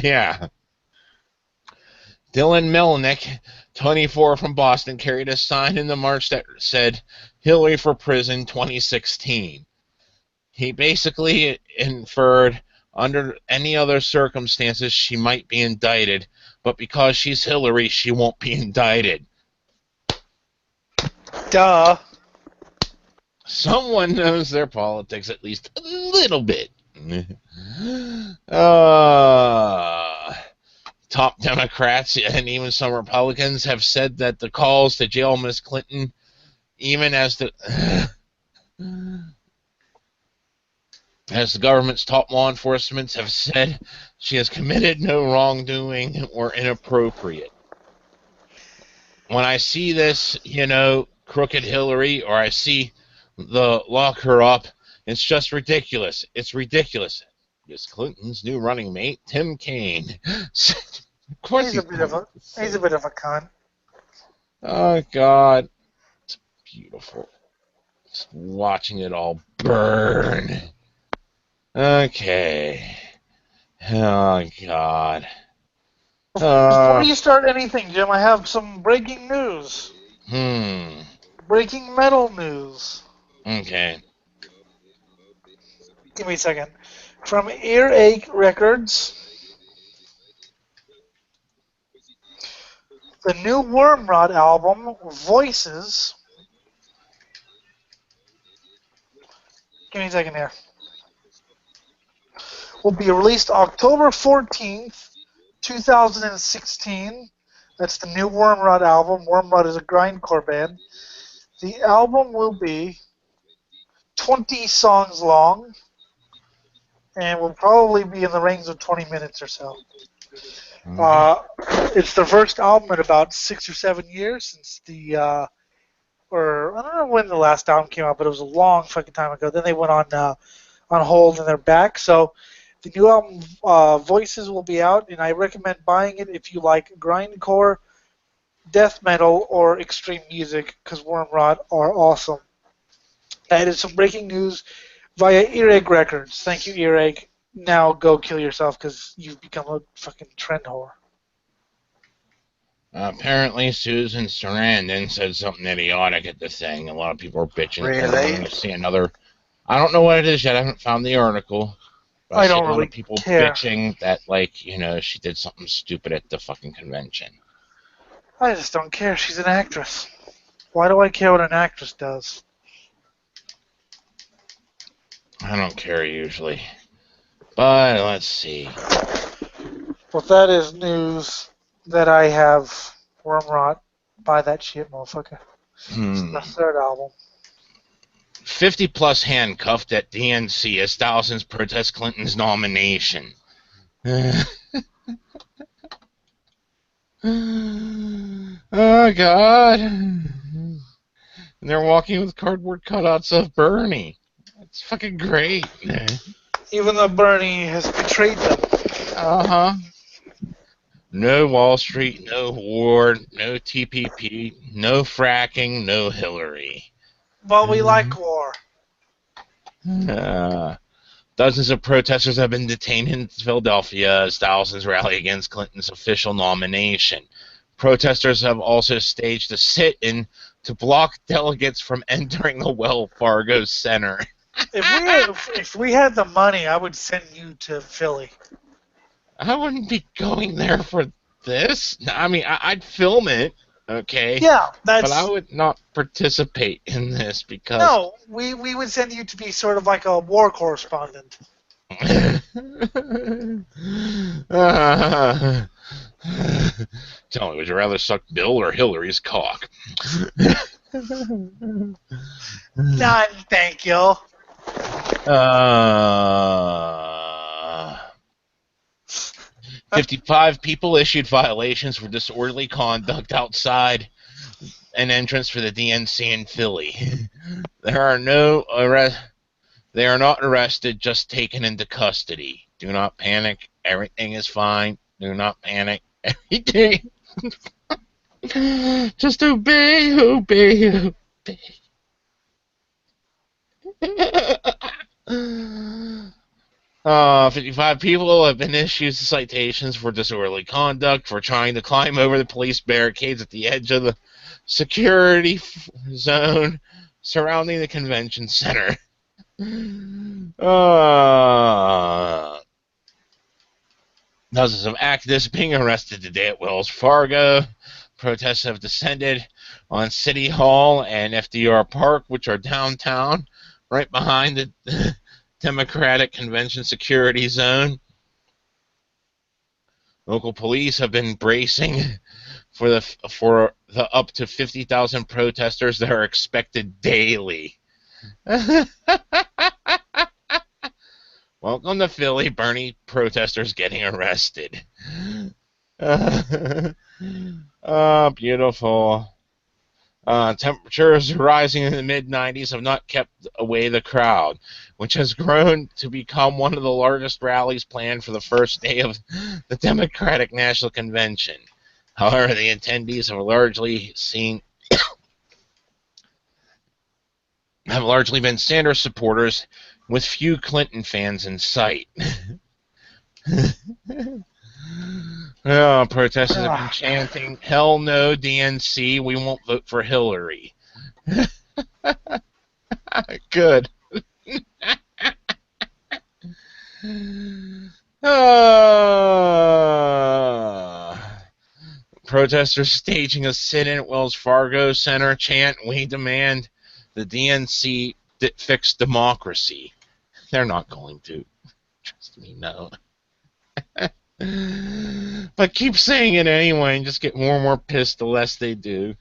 Yeah. Dylan Melnick, 24, from Boston, carried a sign in the march that said, Hillary for Prison 2016. He basically inferred under any other circumstances she might be indicted, but because she's Hillary, she won't be indicted. Duh. Someone knows their politics at least a little bit. Top Democrats and even some Republicans have said that the calls to jail Ms. Clinton, even as the government's top law enforcement have said, she has committed no wrongdoing or inappropriate. When I see this, crooked Hillary, or I see the lock her up, it's just ridiculous. It's ridiculous. Ms. Clinton's new running mate, Tim Kaine. Of course he's a bit of a cunt. Oh God, it's beautiful. Just watching it all burn. Okay. Oh God. Before you start anything, Jim, I have some breaking news. Breaking metal news. Okay. Give me a second. From Earache Records, the new Wormrot album, Voices. Give me a second here. Will be released October 14th, 2016. That's the new Wormrot album. Wormrot is a grindcore band. The album will be 20 songs long and will probably be in the range of 20 minutes or so. It's their first album in about 6 or 7 years since or I don't know when the last album came out, but it was a long fucking time ago. Then they went on hold and they're back. So the new album, Voices, will be out, and I recommend buying it if you like grindcore, death metal, or extreme music, because Wormrot are awesome. That is some breaking news via Earache Records. Thank you, Earache. Now go kill yourself because you've become a fucking trend whore. Apparently, Susan Sarandon said something idiotic at the thing. A lot of people are bitching. Really? See another. I don't know what it is yet. I haven't found the article. But I don't see a lot really of people care. bitching that, she did something stupid at the fucking convention. I just don't care. She's an actress. Why do I care what an actress does? I don't care usually. But let's see. Well, that is news that I have. Wormrot. Buy that shit, motherfucker. It's the third album. 50-plus handcuffed at DNC as thousands protest Clinton's nomination. Oh, God. And they're walking with cardboard cutouts of Bernie. That's fucking great. Even though Bernie has betrayed them. Uh-huh. No Wall Street, no war, no TPP, no fracking, no Hillary. But we like war. Dozens of protesters have been detained in Philadelphia as thousands rally against Clinton's official nomination. Protesters have also staged a sit-in to block delegates from entering the Wells Fargo Center. If we had the money, I would send you to Philly. I wouldn't be going there for this. I mean, I'd film it, okay? Yeah, But I would not participate in this because... No, we would send you to be sort of like a war correspondent. Tell me, would you rather suck Bill or Hillary's cock? None, thank you. 55 people issued violations for disorderly conduct outside an entrance for the DNC in Philly. They are not arrested, just taken into custody. Do not panic. Everything is fine. Do not panic. Everything. Just obey, obey, obey. 55 people have been issued citations for disorderly conduct for trying to climb over the police barricades at the edge of the security zone surrounding the convention center. Dozens of activists being arrested today at Wells Fargo. Protests have descended on City Hall and FDR Park, which are downtown, right behind the Democratic Convention Security Zone. Local police have been bracing for the up to 50,000 protesters that are expected daily. Welcome to Philly, Bernie protesters getting arrested. Beautiful. Temperatures rising in the mid-90s have not kept away the crowd, which has grown to become one of the largest rallies planned for the first day of the Democratic National Convention. However, the attendees have largely been Sanders supporters, with few Clinton fans in sight. Protesters have been chanting, "Hell no, DNC, we won't vote for Hillary." Good. Protesters staging a sit-in at Wells Fargo Center chant, "We demand the DNC fix democracy." They're not going to. Trust me, no. But keep saying it anyway and just get more and more pissed the less they do.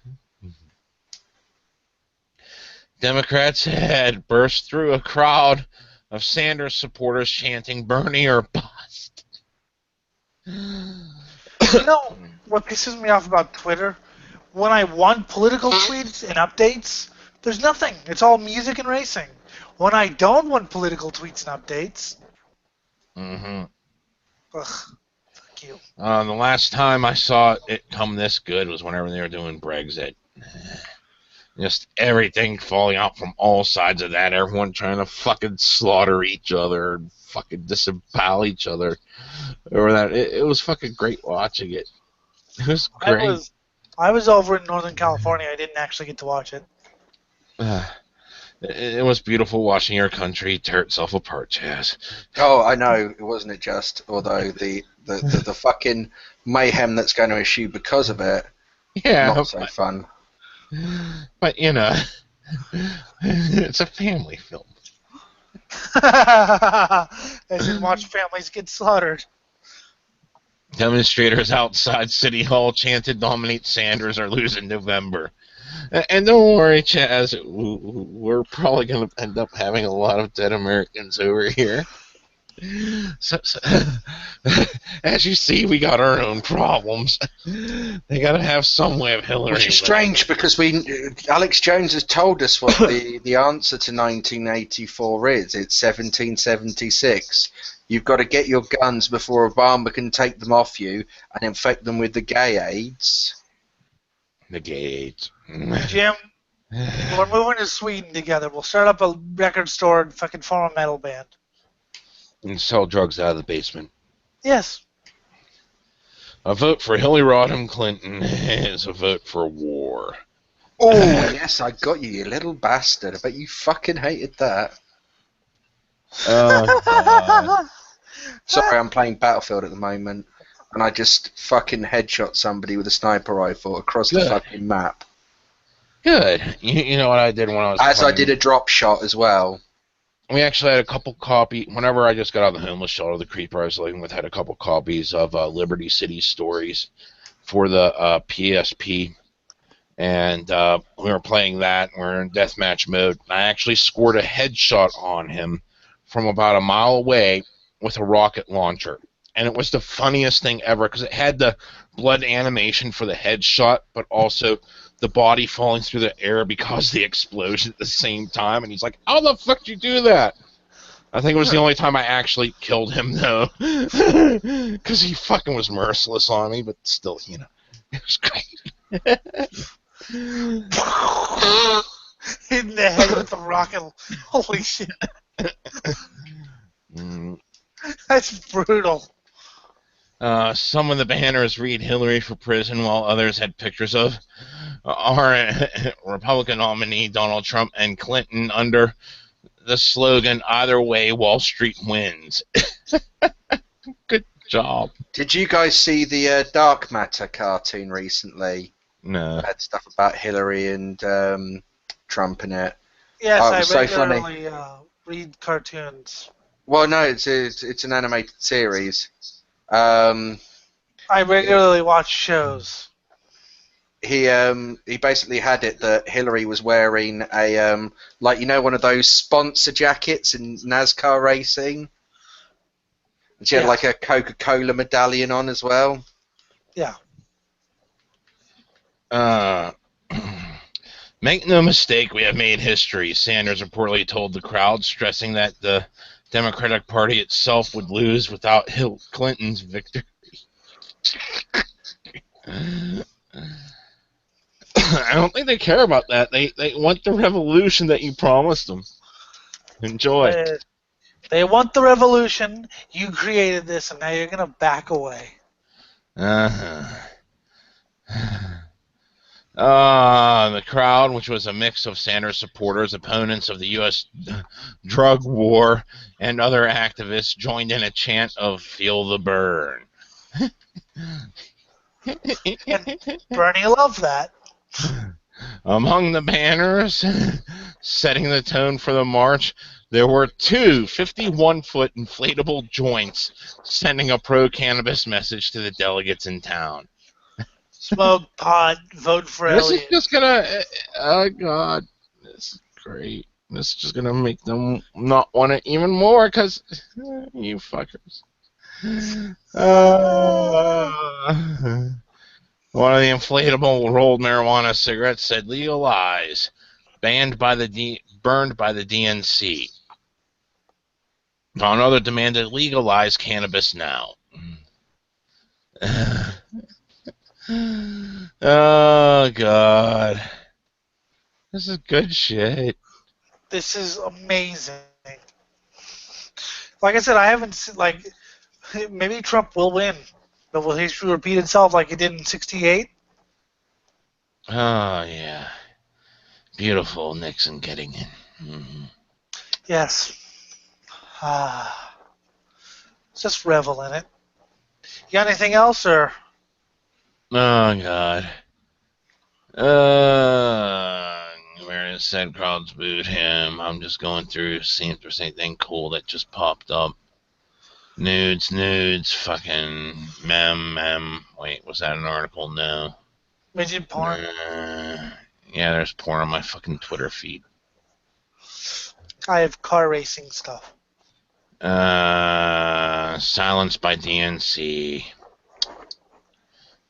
Democrats had burst through a crowd of Sanders supporters chanting, "Bernie or bust." You know what pisses me off about Twitter? When I want political tweets and updates, there's nothing. It's all music and racing. When I don't want political tweets and updates, ugh, fuck you. The last time I saw it come this good was whenever they were doing Brexit. Just everything falling out from all sides of that. Everyone trying to fucking slaughter each other and fucking disembowel each other over that. It was fucking great watching it. It was great. I was over in Northern California. I didn't actually get to watch it. It was beautiful watching your country tear itself apart, Chaz. Oh, I know. Wasn't it just? Although the fucking mayhem that's going to issue because of it, not so fun. But, you know, it's a family film. As in watch families get slaughtered. Demonstrators outside City Hall chanted, "Nominate Sanders or lose in November." And don't worry, Chaz, we're probably going to end up having a lot of dead Americans over here. So, as you see, we got our own problems. They got to have some way of Hillary. Which is strange because Alex Jones has told us what the answer to 1984 is. It's 1776. You've got to get your guns before Obama can take them off you and infect them with the gay AIDS. The gay AIDS. Jim, we're moving to Sweden together. We'll start up a record store and fucking form a metal band. And sell drugs out of the basement. Yes. A vote for Hillary Rodham Clinton is a vote for war. Oh, yes, I got you, you little bastard. I bet you fucking hated that. Oh, God. Sorry, I'm playing Battlefield at the moment, and I just fucking headshot somebody with a sniper rifle across the Good. fucking map. Good. You know what I did when I was As playing? I did a drop shot as well. We actually had a couple whenever I just got out of the homeless shelter, the creeper I was living with had a couple copies of Liberty City Stories for the PSP. And we were playing that. We're in deathmatch mode. I actually scored a headshot on him from about a mile away with a rocket launcher. And it was the funniest thing ever because it had the blood animation for the headshot, but also the body falling through the air because of the explosion at the same time. And he's like, how the fuck did you do that? I think it was the only time I actually killed him, though. Because he fucking was merciless on me, but still, you know, it was great. Hitting the head with a rocket. Holy shit. That's brutal. Some of the banners read Hillary for prison, while others had pictures of our Republican nominee, Donald Trump, and Clinton under the slogan, either way, Wall Street wins. Good job. Did you guys see the Dark Matter cartoon recently? No. It had stuff about Hillary and Trump in it. Yes, Oh, it I was so funny. regularly read cartoons. Well, no, it's an animated series. I regularly watch shows. He basically had it that Hillary was wearing a like, you know, one of those sponsor jackets in NASCAR racing. And she had like a Coca-Cola medallion on as well. Yeah. Make no mistake, we have made history, Sanders reportedly told the crowd, stressing that the Democratic Party itself would lose without Clinton's victory. I don't think they care about that. They want the revolution that you promised them. Enjoy. They want the revolution. You created this, and now you're going to back away. The crowd, which was a mix of Sanders supporters, opponents of the U.S. drug war, and other activists, joined in a chant of "Feel the burn." And Bernie loved that. Among the banners setting the tone for the march, there were two 51-foot inflatable joints sending a pro-cannabis message to the delegates in town. Smoke pot, vote for This Elliot. is just gonna, oh god, this is great. This is just gonna make them not want it even more, because you fuckers. One of the inflatable rolled marijuana cigarettes said legalize, burned by the DNC. While another demanded legalize cannabis now. Oh god, this is good shit. This is amazing. Like I said, I haven't seen, maybe Trump will win, but will history repeat itself like it did in '68? Oh yeah, beautiful Nixon getting in. Mm-hmm. Yes. Just revel in it. You got anything else, or? Oh god. Where said crowds booed him. I'm just going through, seeing if there's anything cool that just popped up. Nudes, fucking mem. Wait, was that an article? No. Midget porn? Yeah, there's porn on my fucking Twitter feed. I have car racing stuff. Silenced by DNC.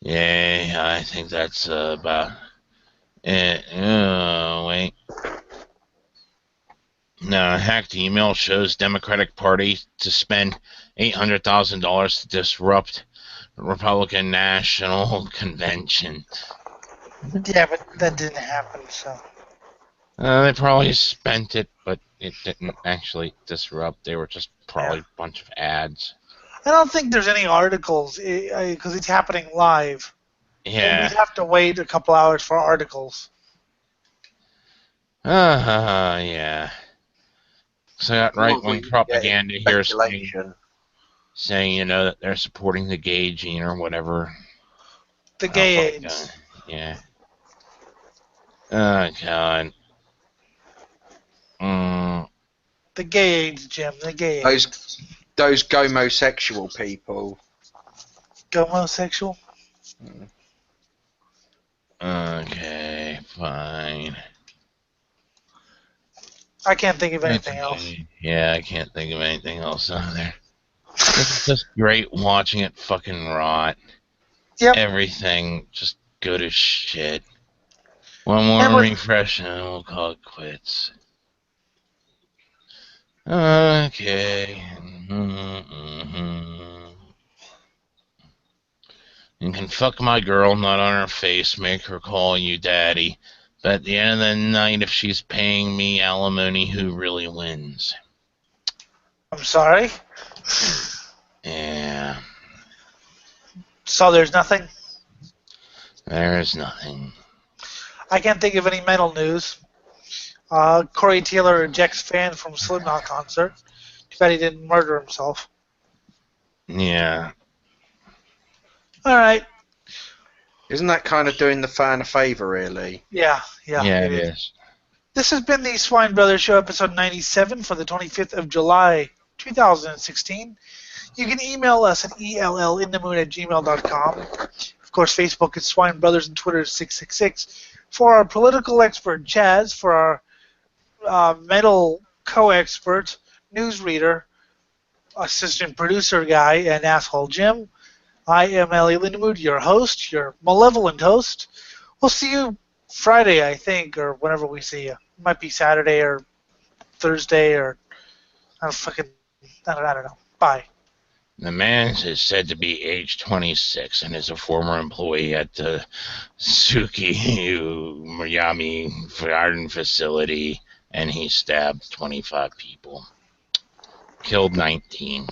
Yay, I think that's about it. Wait. No, hacked email shows Democratic Party to spend $800,000 to disrupt Republican National Convention. Yeah, but that didn't happen, so. They probably spent it, but it didn't actually disrupt. They were just probably a bunch of ads. I don't think there's any articles, because it's happening live. Yeah. We'd have to wait a couple hours for articles. Yeah. So I got right What were wing you propaganda getting? here Speculation. saying, you know, that they're supporting the gay gene or whatever. The Oh, gay fuck, AIDS. yeah. Oh, God. Mm, The gay AIDS, Jim. The gay AIDS. Those homosexual people. Homosexual? okay, fine. I can't think of anything else. Okay. Yeah, I can't think of anything else on there. It's just great watching it fucking rot. Yep. Everything just go to shit. One more And with refresh and we'll call it quits. Okay. You can fuck my girl, not on her face, make her call you daddy. But at the end of the night, if she's paying me alimony, who really wins? I'm sorry. Yeah, So there's nothing. there's nothing. I can't think of any metal news. Corey Taylor ejects fan from Slipknot concert. Too bad he didn't murder himself. Yeah. All right. Isn't that kind of doing the fan a favour, really? Yeah, Yeah, it it is. is. This has been the Swine Brothers Show, episode 97 for the 25th of July, 2016. You can email us at ellinthemoon@gmail.com. Of course, Facebook is Swine Brothers and Twitter is 666. For our political expert, Chaz, for our metal co-expert, newsreader, assistant producer guy, and asshole Jim, I am Ellie Lindemood, your host, your malevolent host. We'll see you Friday, I think, or whenever we see you. It might be Saturday or Thursday or I don't know. Bye. The man is said to be age 26 and is a former employee at the Tsukiyami garden facility, and he stabbed 25 people. Killed 19.